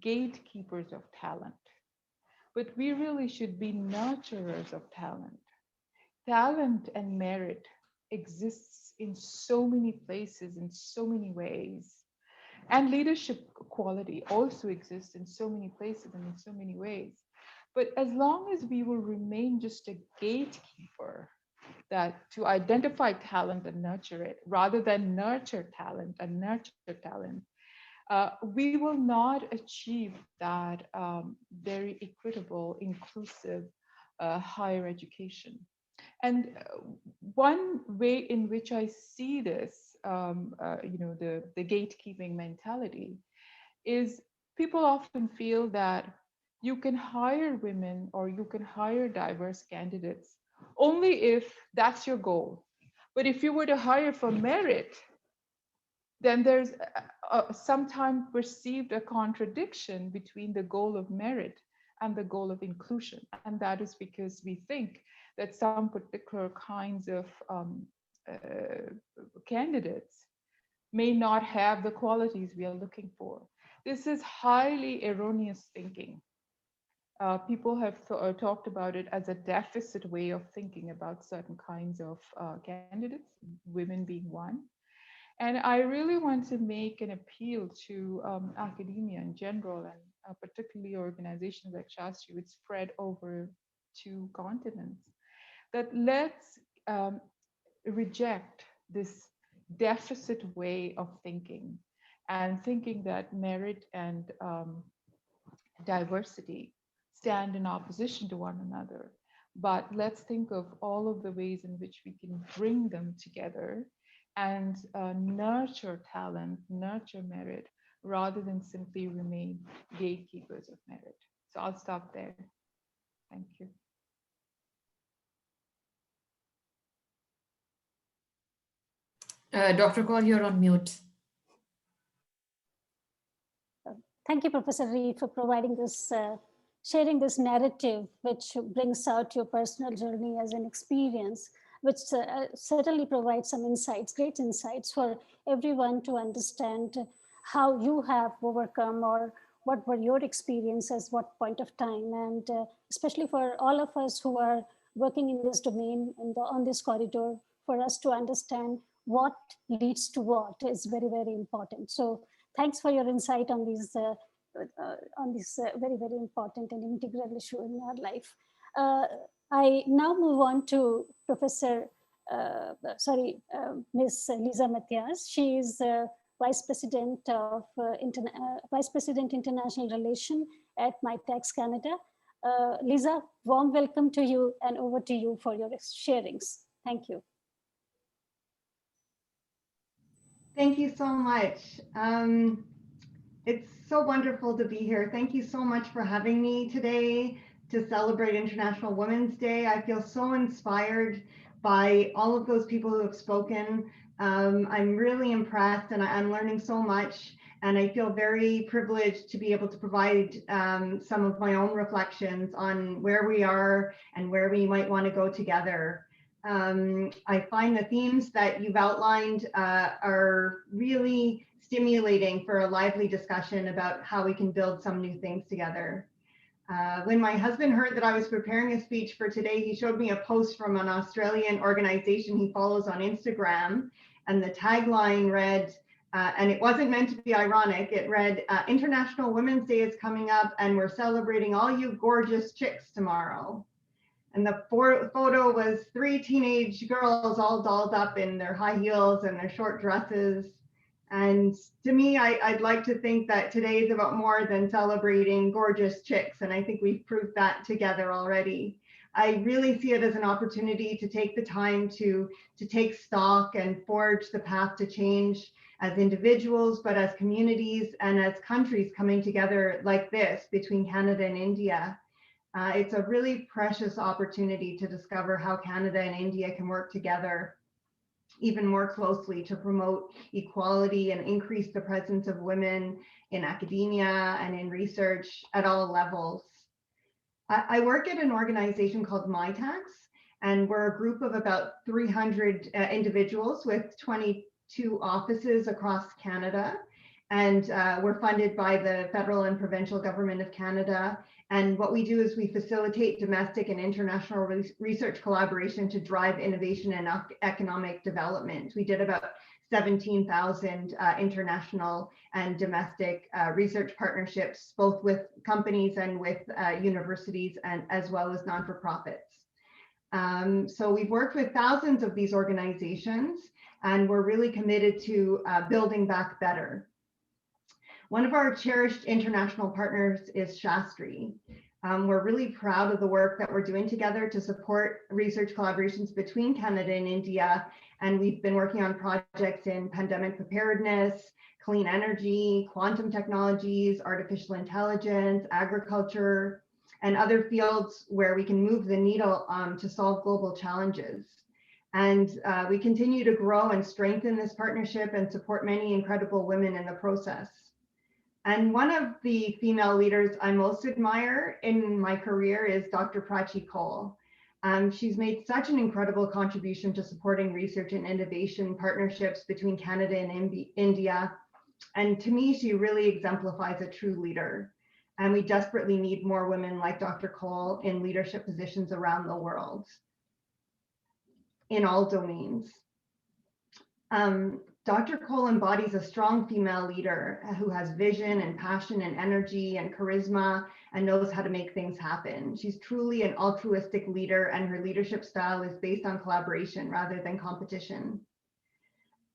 gatekeepers of talent, but we really should be nurturers of talent. Talent and merit exists in so many places, in so many ways. And leadership quality also exists in so many places and in so many ways. But as long as we will remain just a gatekeeper, that to identify talent and nurture it, rather than nurture talent and nurture talent, we will not achieve that very equitable, inclusive higher education. And one way in which I see this, the gatekeeping mentality, is people often feel that you can hire women or you can hire diverse candidates only if that's your goal. But if you were to hire for merit, then there's sometimes perceived a contradiction between the goal of merit and the goal of inclusion. And that is because we think that some particular kinds of candidates may not have the qualities we are looking for. This is highly erroneous thinking. People have talked about it as a deficit way of thinking about certain kinds of candidates, women being one. And I really want to make an appeal to academia in general, and particularly organizations like Shastri, which spread over 2 continents, that let's reject this deficit way of thinking and thinking that merit and diversity stand in opposition to one another. But let's think of all of the ways in which we can bring them together and nurture talent, nurture merit, rather than simply remain gatekeepers of merit. So I'll stop there. Thank you. Dr. Kaul, you're on mute. Thank you, Professor Reed, for providing this, sharing this narrative, which brings out your personal journey as an experience, which certainly provides some insights, great insights for everyone to understand how you have overcome or what were your experiences, what point of time, and especially for all of us who are working in this domain and on this corridor, for us to understand what leads to what is very, very important. So thanks for your insight on these very, very important and integral issue in our life. I now move on to Ms. Lisa Matthias. She is Vice President of Vice President International Relation at MyTax Canada. Lisa, warm welcome to you, and over to you for your sharings. Thank you. Thank you so much. It's so wonderful to be here. Thank you so much for having me today to celebrate International Women's Day. I feel so inspired by all of those people who have spoken. I'm really impressed, and I'm learning so much. And I feel very privileged to be able to provide some of my own reflections on where we are and where we might want to go together. I find the themes that you've outlined are really stimulating for a lively discussion about how we can build some new things together. When my husband heard that I was preparing a speech for today, he showed me a post from an Australian organization he follows on Instagram, and the tagline read, and it wasn't meant to be ironic, it read, International Women's Day is coming up and we're celebrating all you gorgeous chicks tomorrow. And the photo was 3 teenage girls all dolled up in their high heels and their short dresses. And to me, I'd like to think that today is about more than celebrating gorgeous chicks. And I think we've proved that together already. I really see it as an opportunity to take the time to take stock and forge the path to change as individuals, but as communities and as countries coming together like this between Canada and India. It's a really precious opportunity to discover how Canada and India can work together even more closely to promote equality and increase the presence of women in academia and in research at all levels. I work at an organization called MyTax, and we're a group of about 300 individuals with 22 offices across Canada. And we're funded by the federal and provincial government of Canada. And what we do is we facilitate domestic and international research collaboration to drive innovation and economic development. We did about 17,000 international and domestic research partnerships, both with companies and with universities, and as well as non-for-profits. So we've worked with thousands of these organizations, and we're really committed to building back better. One of our cherished international partners is Shastri. We're really proud of the work that we're doing together to support research collaborations between Canada and India. And we've been working on projects in pandemic preparedness, clean energy, quantum technologies, artificial intelligence, agriculture, and other fields where we can move the needle to solve global challenges. And we continue to grow and strengthen this partnership and support many incredible women in the process. And one of the female leaders I most admire in my career is Dr. Prachi Kaul. She's made such an incredible contribution to supporting research and innovation partnerships between Canada and India. And to me, she really exemplifies a true leader. And we desperately need more women like Dr. Kaul in leadership positions around the world in all domains. Dr. Kaul embodies a strong female leader who has vision and passion and energy and charisma and knows how to make things happen. She's truly an altruistic leader, and her leadership style is based on collaboration rather than competition.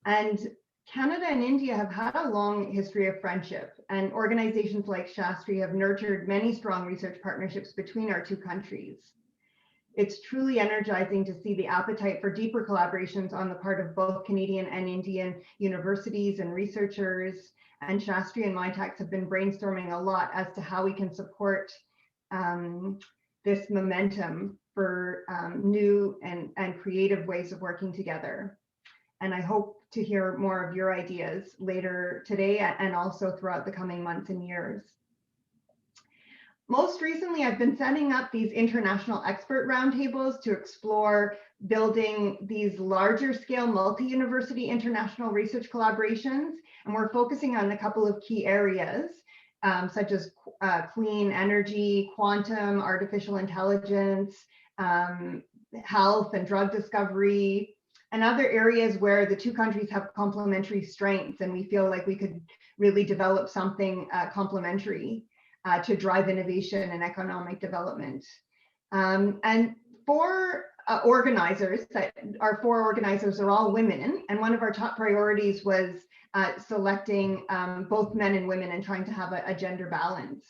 And Canada and India have had a long history of friendship, and organizations like Shastri have nurtured many strong research partnerships between our two countries. It's truly energizing to see the appetite for deeper collaborations on the part of both Canadian and Indian universities and researchers. And Shastri and MyTax have been brainstorming a lot as to how we can support this momentum for new and creative ways of working together. And I hope to hear more of your ideas later today and also throughout the coming months and years. Most recently, I've been setting up these international expert roundtables to explore building these larger scale multi-university international research collaborations. And we're focusing on a couple of key areas, such as clean energy, quantum, artificial intelligence, health and drug discovery, and other areas where the two countries have complementary strengths, and we feel like we could really develop something complementary to drive innovation and economic development. And four organizers are all women, and one of our top priorities was selecting both men and women and trying to have a gender balance.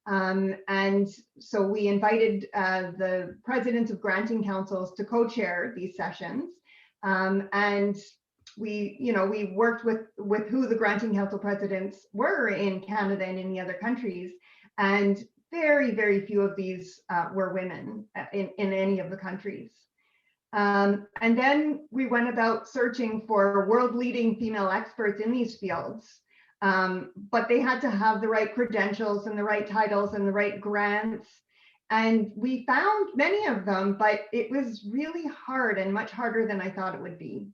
And so we invited the presidents of granting councils to co-chair these sessions. And we worked with who the granting council presidents were in Canada and in the other countries, and very, very few of these were women in any of the countries. And then we went about searching for world-leading female experts in these fields, but they had to have the right credentials and the right titles and the right grants. And we found many of them, but it was really hard and much harder than I thought it would be.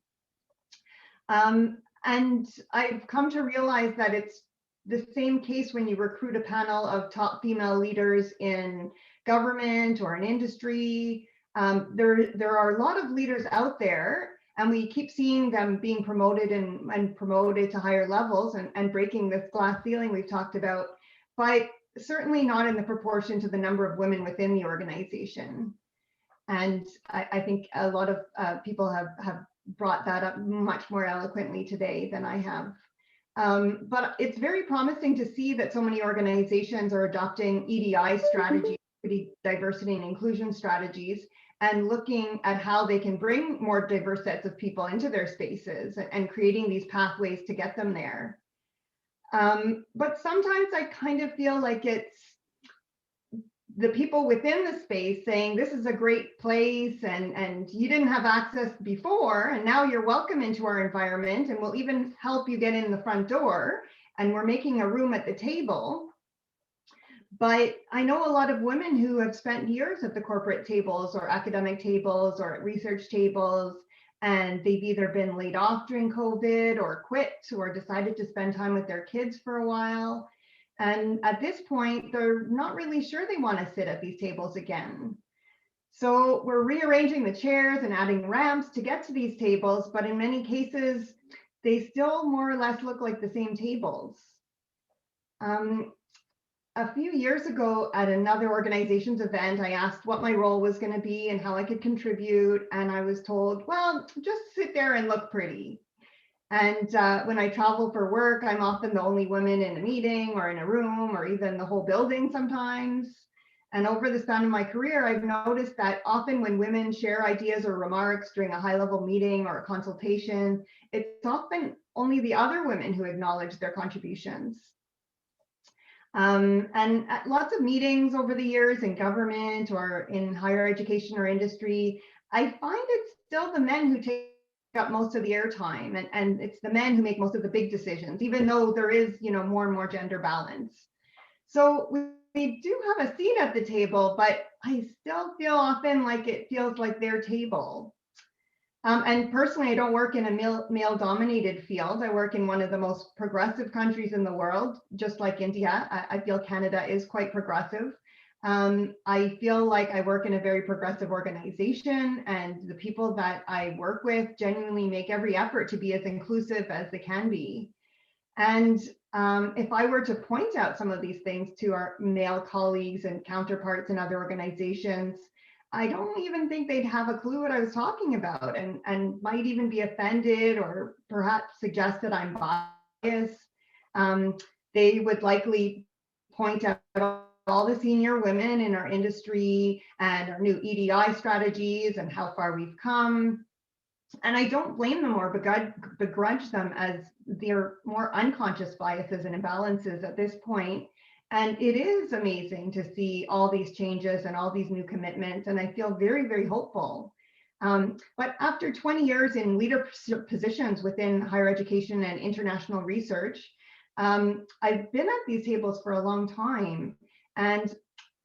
And I've come to realize that it's the same case when you recruit a panel of top female leaders in government or in industry. There are a lot of leaders out there, and we keep seeing them being promoted and promoted to higher levels and breaking this glass ceiling we've talked about, but certainly not in the proportion to the number of women within the organization. And I think a lot of people have brought that up much more eloquently today than I have. But it's very promising to see that so many organizations are adopting EDI strategies, diversity and inclusion strategies, and looking at how they can bring more diverse sets of people into their spaces and creating these pathways to get them there. But sometimes I kind of feel like it's the people within the space saying, this is a great place and you didn't have access before, and now you're welcome into our environment, and we'll even help you get in the front door, and we're making a room at the table. But I know a lot of women who have spent years at the corporate tables or academic tables or at research tables, and they've either been laid off during COVID or quit or decided to spend time with their kids for a while. And at this point, they're not really sure they want to sit at these tables again. So we're rearranging the chairs and adding ramps to get to these tables, but in many cases, they still more or less look like the same tables. A few years ago at another organization's event, I asked what my role was going to be and how I could contribute. And I was told, well, just sit there and look pretty. And when I travel for work, I'm often the only woman in a meeting or in a room or even the whole building sometimes. And over the span of my career, I've noticed that often when women share ideas or remarks during a high-level meeting or a consultation, it's often only the other women who acknowledge their contributions. And at lots of meetings over the years in government or in higher education or industry, I find it's still the men who take up most of the airtime, and it's the men who make most of the big decisions, even though there is, more and more gender balance. So we do have a seat at the table, but I still feel often like it feels like their table. And personally, I don't work in a male-dominated field. I work in one of the most progressive countries in the world, just like India. I feel Canada is quite progressive. I feel like I work in a very progressive organization, and the people that I work with genuinely make every effort to be as inclusive as they can be. And if I were to point out some of these things to our male colleagues and counterparts in other organizations, I don't even think they'd have a clue what I was talking about, and might even be offended or perhaps suggest that I'm biased. They would likely point out all the senior women in our industry and our new EDI strategies and how far we've come. And I don't blame them or begrudge them, as they're more unconscious biases and imbalances at this point. And it is amazing to see all these changes and all these new commitments. And I feel very, very hopeful. But after 20 years in leadership positions within higher education and international research, I've been at these tables for a long time. And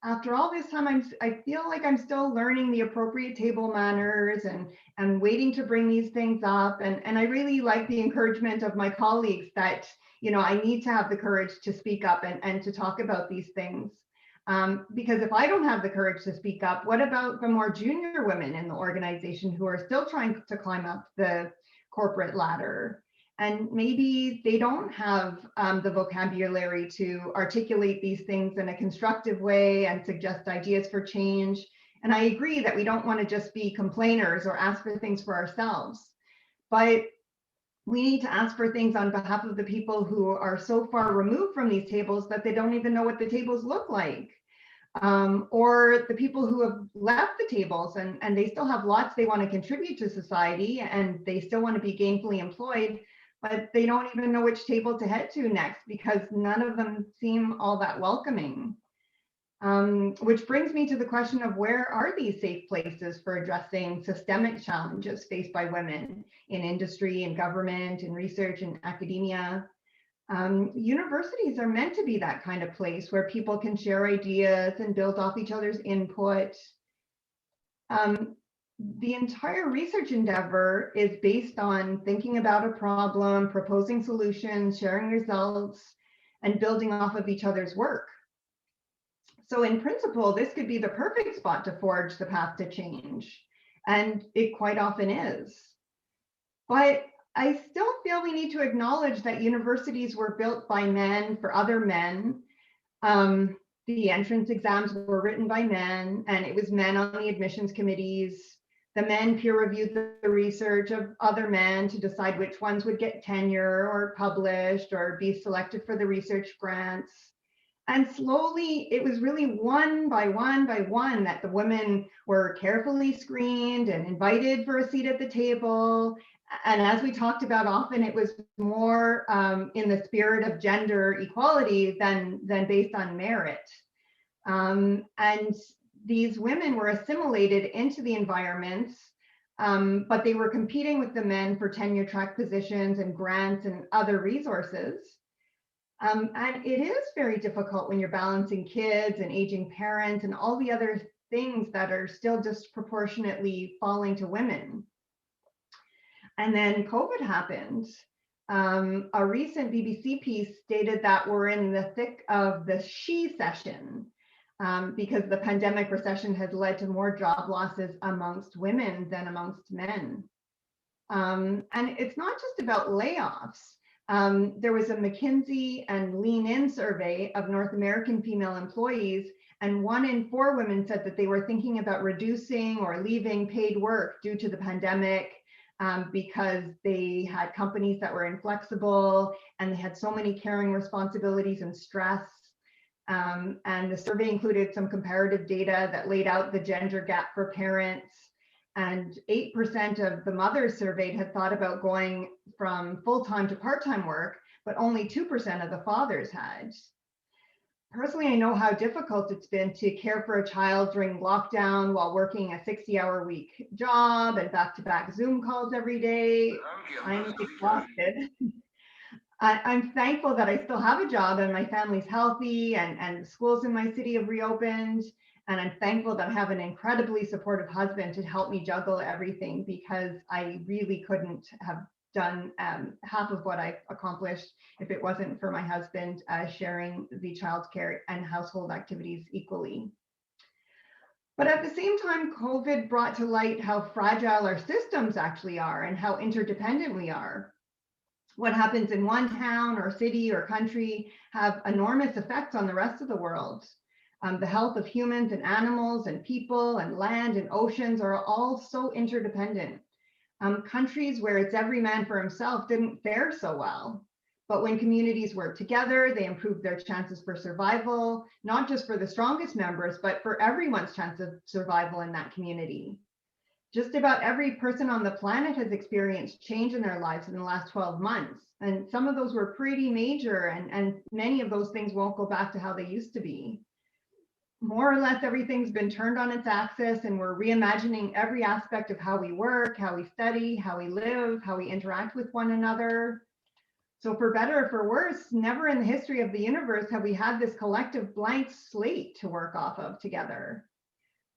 after all this time, I feel like I'm still learning the appropriate table manners and waiting to bring these things up. And I really like the encouragement of my colleagues that, I need to have the courage to speak up and to talk about these things. Because if I don't have the courage to speak up, what about the more junior women in the organization who are still trying to climb up the corporate ladder? And maybe they don't have the vocabulary to articulate these things in a constructive way and suggest ideas for change. And I agree that we don't want to just be complainers or ask for things for ourselves, but we need to ask for things on behalf of the people who are so far removed from these tables that they don't even know what the tables look like. Or the people who have left the tables and they still have lots they want to contribute to society, and they still want to be gainfully employed, but they don't even know which table to head to next because none of them seem all that welcoming. Which brings me to the question of, where are these safe places for addressing systemic challenges faced by women in industry and government and research and academia? Universities are meant to be that kind of place where people can share ideas and build off each other's input. The entire research endeavor is based on thinking about a problem, proposing solutions, sharing results, and building off of each other's work. So in principle, this could be the perfect spot to forge the path to change, and it quite often is. But I still feel we need to acknowledge that universities were built by men for other men. The entrance exams were written by men, and it was men on the admissions committees. The men peer reviewed the research of other men to decide which ones would get tenure or published or be selected for the research grants. And slowly, it was really one by one that the women were carefully screened and invited for a seat at the table. And as we talked about often, it was more in the spirit of gender equality than based on merit. And these women were assimilated into the environments, but they were competing with the men for tenure track positions and grants and other resources. And it is very difficult when you're balancing kids and aging parents and all the other things that are still disproportionately falling to women. And then COVID happened. A recent BBC piece stated that we're in the thick of the she-cession because the pandemic recession has led to more job losses amongst women than amongst men. And it's not just about layoffs. There was a McKinsey and Lean In survey of North American female employees, and 1 in 4 women said that they were thinking about reducing or leaving paid work due to the pandemic because they had companies that were inflexible and they had so many caring responsibilities and stress. And the survey included some comparative data that laid out the gender gap for parents. And 8% of the mothers surveyed had thought about going from full-time to part-time work, but only 2% of the fathers had. personally, I know how difficult it's been to care for a child during lockdown while working a 60-hour week job and back-to-back Zoom calls every day. I'm exhausted. I'm thankful that I still have a job and my family's healthy and schools in my city have reopened. And I'm thankful that I have an incredibly supportive husband to help me juggle everything, because I really couldn't have done half of what I've accomplished if it wasn't for my husband sharing the childcare and household activities equally. But at the same time, COVID brought to light how fragile our systems actually are and how interdependent we are. What happens in one town or city or country have enormous effects on the rest of the world. The health of humans and animals and people and land and oceans are all so interdependent. Countries where it's every man for himself didn't fare so well. But when communities work together, they improve their chances for survival, not just for the strongest members, but for everyone's chance of survival in that community. Just about every person on the planet has experienced change in their lives in the last 12 months. And some of those were pretty major, and many of those things won't go back to how they used to be. More or less everything's been turned on its axis, and we're reimagining every aspect of how we work, how we study, how we live, how we interact with one another. So for better or for worse, never in the history of the universe have we had this collective blank slate to work off of together.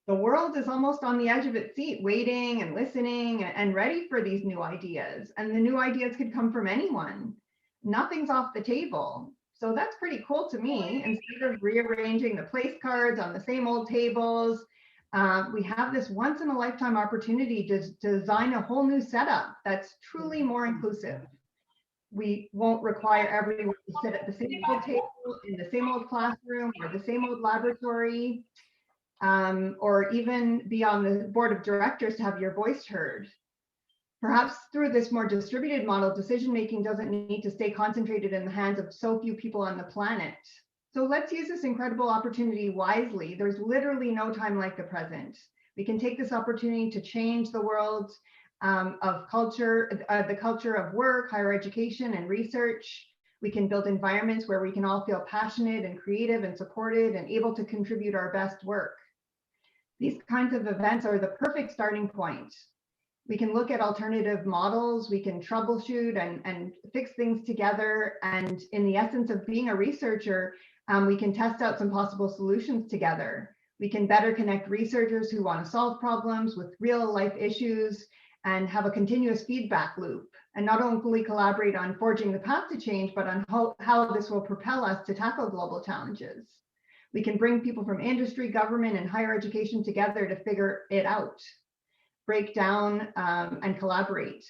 The world is almost on the edge of its seat, waiting and listening and ready for these new ideas. And the new ideas could come from anyone. Nothing's off the table. So that's pretty cool to me. Instead of rearranging the place cards on the same old tables, we have this once in a lifetime opportunity to design a whole new setup that's truly more inclusive. We won't require everyone to sit at the same old table in the same old classroom or the same old laboratory. Or even be on the board of directors to have your voice heard. Perhaps through this more distributed model, decision-making doesn't need to stay concentrated in the hands of so few people on the planet. So let's use this incredible opportunity wisely. There's literally no time like the present. We can take this opportunity to change the world of culture, the culture of work, higher education, and research. We can build environments where we can all feel passionate and creative and supported and able to contribute our best work. These kinds of events are the perfect starting point. We can look at alternative models, we can troubleshoot and fix things together. And in the essence of being a researcher, we can test out some possible solutions together. We can better connect researchers who want to solve problems with real life issues and have a continuous feedback loop, and not only collaborate on forging the path to change, but on how this will propel us to tackle global challenges. We can bring people from industry, government, and higher education together to figure it out, break down and collaborate.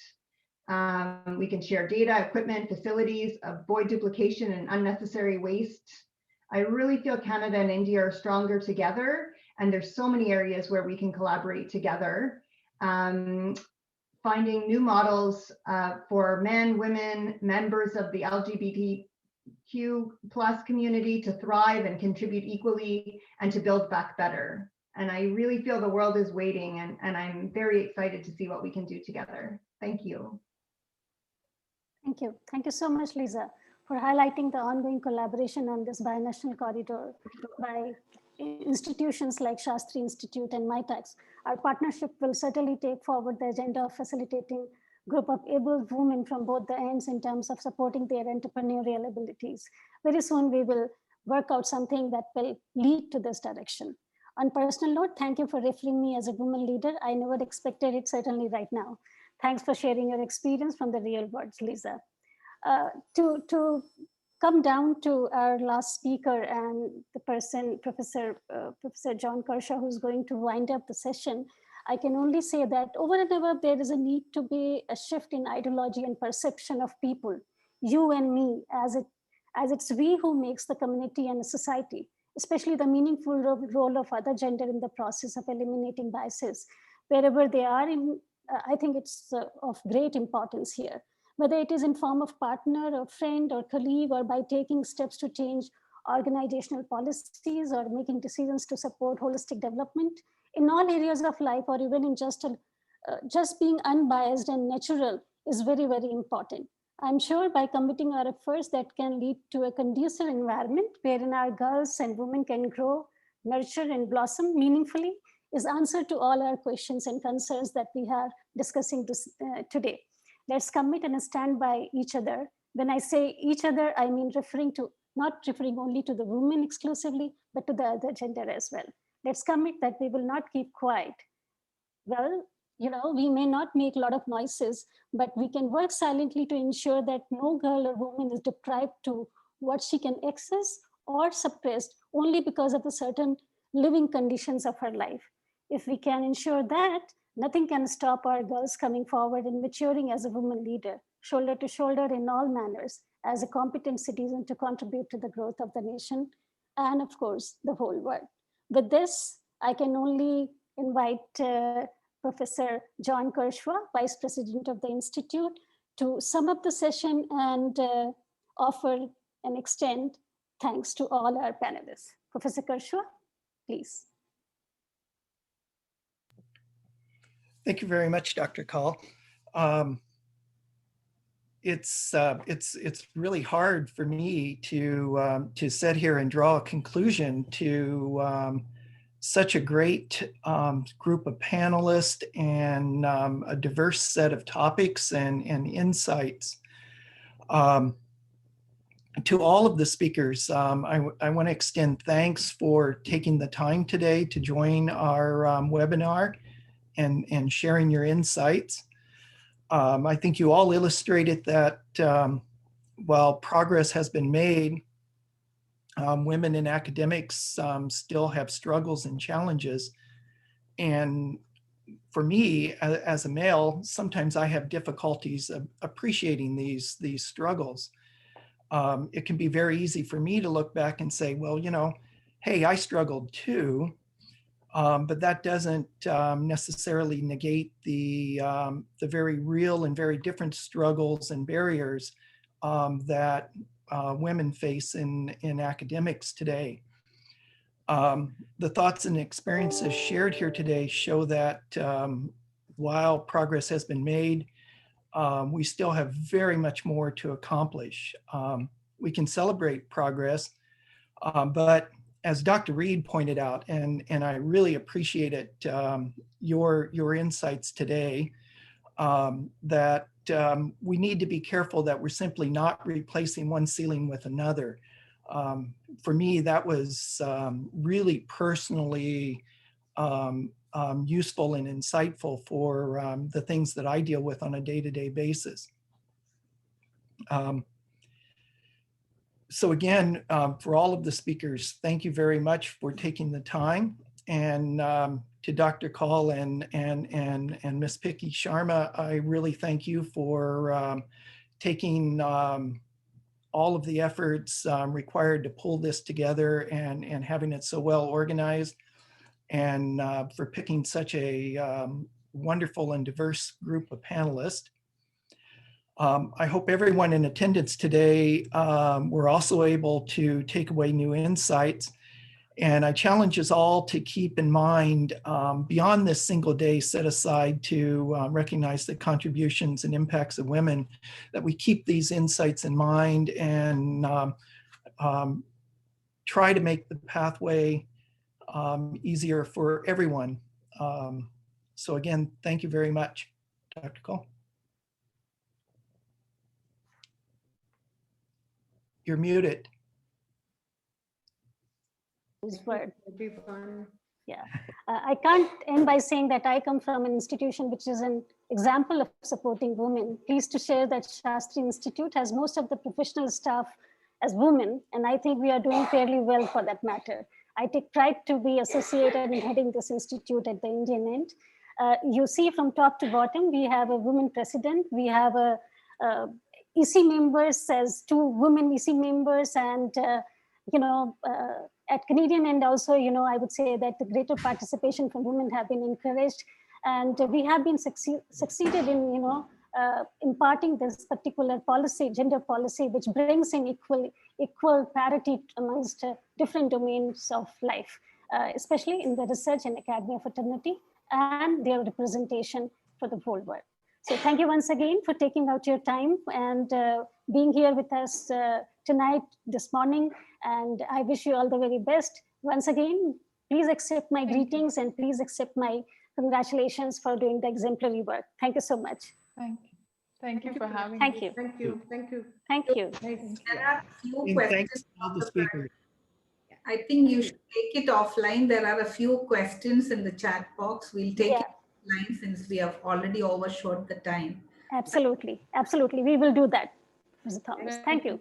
We can share data, equipment, facilities, avoid duplication and unnecessary waste. I really feel Canada and India are stronger together, and there's so many areas where we can collaborate together. Finding new models for men, women, members of the LGBTQ+ community to thrive and contribute equally and to build back better. And I really feel the world is waiting, and I'm very excited to see what we can do together. Thank you. Thank you. Thank you so much, Lisa, for highlighting the ongoing collaboration on this binational corridor by institutions like Shastri Institute and MITAX. Our partnership will certainly take forward the agenda of facilitating group of able women from both the ends in terms of supporting their entrepreneurial abilities. Very soon we will work out something that will lead to this direction. On personal note, thank you for referring me as a woman leader. I never expected it, certainly right now. Thanks for sharing your experience from the real world, Lisa. To come down to our last speaker and the person, Professor John Kershaw, who's going to wind up the session, I can only say that over and above, there is a need to be a shift in ideology and perception of people, you and me, as it's we who makes the community and the society, especially the meaningful role of other gender in the process of eliminating biases. Wherever they are, I think it's of great importance here. Whether it is in form of partner or friend or colleague, or by taking steps to change organizational policies or making decisions to support holistic development in all areas of life, or even in just being unbiased and natural is very, very important. I'm sure by committing our efforts that can lead to a conducive environment wherein our girls and women can grow, nurture, and blossom meaningfully is answer to all our questions and concerns that we are discussing today. Let's commit and stand by each other. When I say each other, I mean not referring only to the women exclusively, but to the other gender as well. Let's commit that we will not keep quiet. Well, we may not make a lot of noises, but we can work silently to ensure that no girl or woman is deprived to what she can access or suppressed only because of the certain living conditions of her life. If we can ensure that, nothing can stop our girls coming forward and maturing as a woman leader, shoulder to shoulder in all manners, as a competent citizen to contribute to the growth of the nation and, of course, the whole world. With this, I can only invite Professor John Kershaw, Vice President of the Institute, to sum up the session and offer and extend thanks to all our panelists. Professor Kershaw, please. Thank you very much, Dr. Call. It's really hard for me to sit here and draw a conclusion to such a great group of panelists and a diverse set of topics and insights. To all of the speakers, I want to extend thanks for taking the time today to join our webinar and sharing your insights. I think you all illustrated that while progress has been made, women in academics still have struggles and challenges. And for me, as a male, sometimes I have difficulties appreciating these struggles. It can be very easy for me to look back and say, well, hey, I struggled too. But that doesn't necessarily negate the very real and very different struggles and barriers that women face in academics today. The thoughts and experiences shared here today show that while progress has been made, we still have very much more to accomplish. We can celebrate progress, but as Dr. Reed pointed out, and I really appreciate it, your insights today, that we need to be careful that we're simply not replacing one ceiling with another. For me, that was really personally useful and insightful for the things that I deal with on a day-to-day basis. So again, for all of the speakers, thank you very much for taking the time. And to Dr. Kaul and Ms. Picky Sharma, I really thank you for taking all of the efforts required to pull this together and having it so well organized, and for picking such a wonderful and diverse group of panelists. I hope everyone in attendance today were also able to take away new insights. And I challenge us all to keep in mind, beyond this single day set aside to recognize the contributions and impacts of women, that we keep these insights in mind and try to make the pathway easier for everyone. So again, thank you very much, Dr. Cole. You're muted. Everyone. Yeah, I can't end by saying that I come from an institution which is an example of supporting women. Pleased to share that Shastri Institute has most of the professional staff as women, and I think we are doing fairly well for that matter. I take pride to be associated in heading this institute at the Indian end. You see from top to bottom, we have a woman president, we have a EC members as 2 women EC members, and at Canadian end also, I would say that the greater participation from women have been encouraged, and we have been succeeded in imparting this particular policy, gender policy, which brings in equal parity amongst different domains of life, especially in the research and academia fraternity and their representation for the whole world. So thank you once again for taking out your time and being here with us tonight, this morning. And I wish you all the very best. Once again, please accept my greetings and please accept my congratulations for doing the exemplary work. Thank you so much. Thank you. Thank you for having Thank me. you. Thank you. Thank you. Thank you. Nice. There are a few And questions. thanks to all the Dr. speakers. I think you should take it offline. There are a few questions in the chat box. We'll take Yeah. it offline since we have already overshot the time. Absolutely. Absolutely. We will do that, Mr. Thomas. Thank you.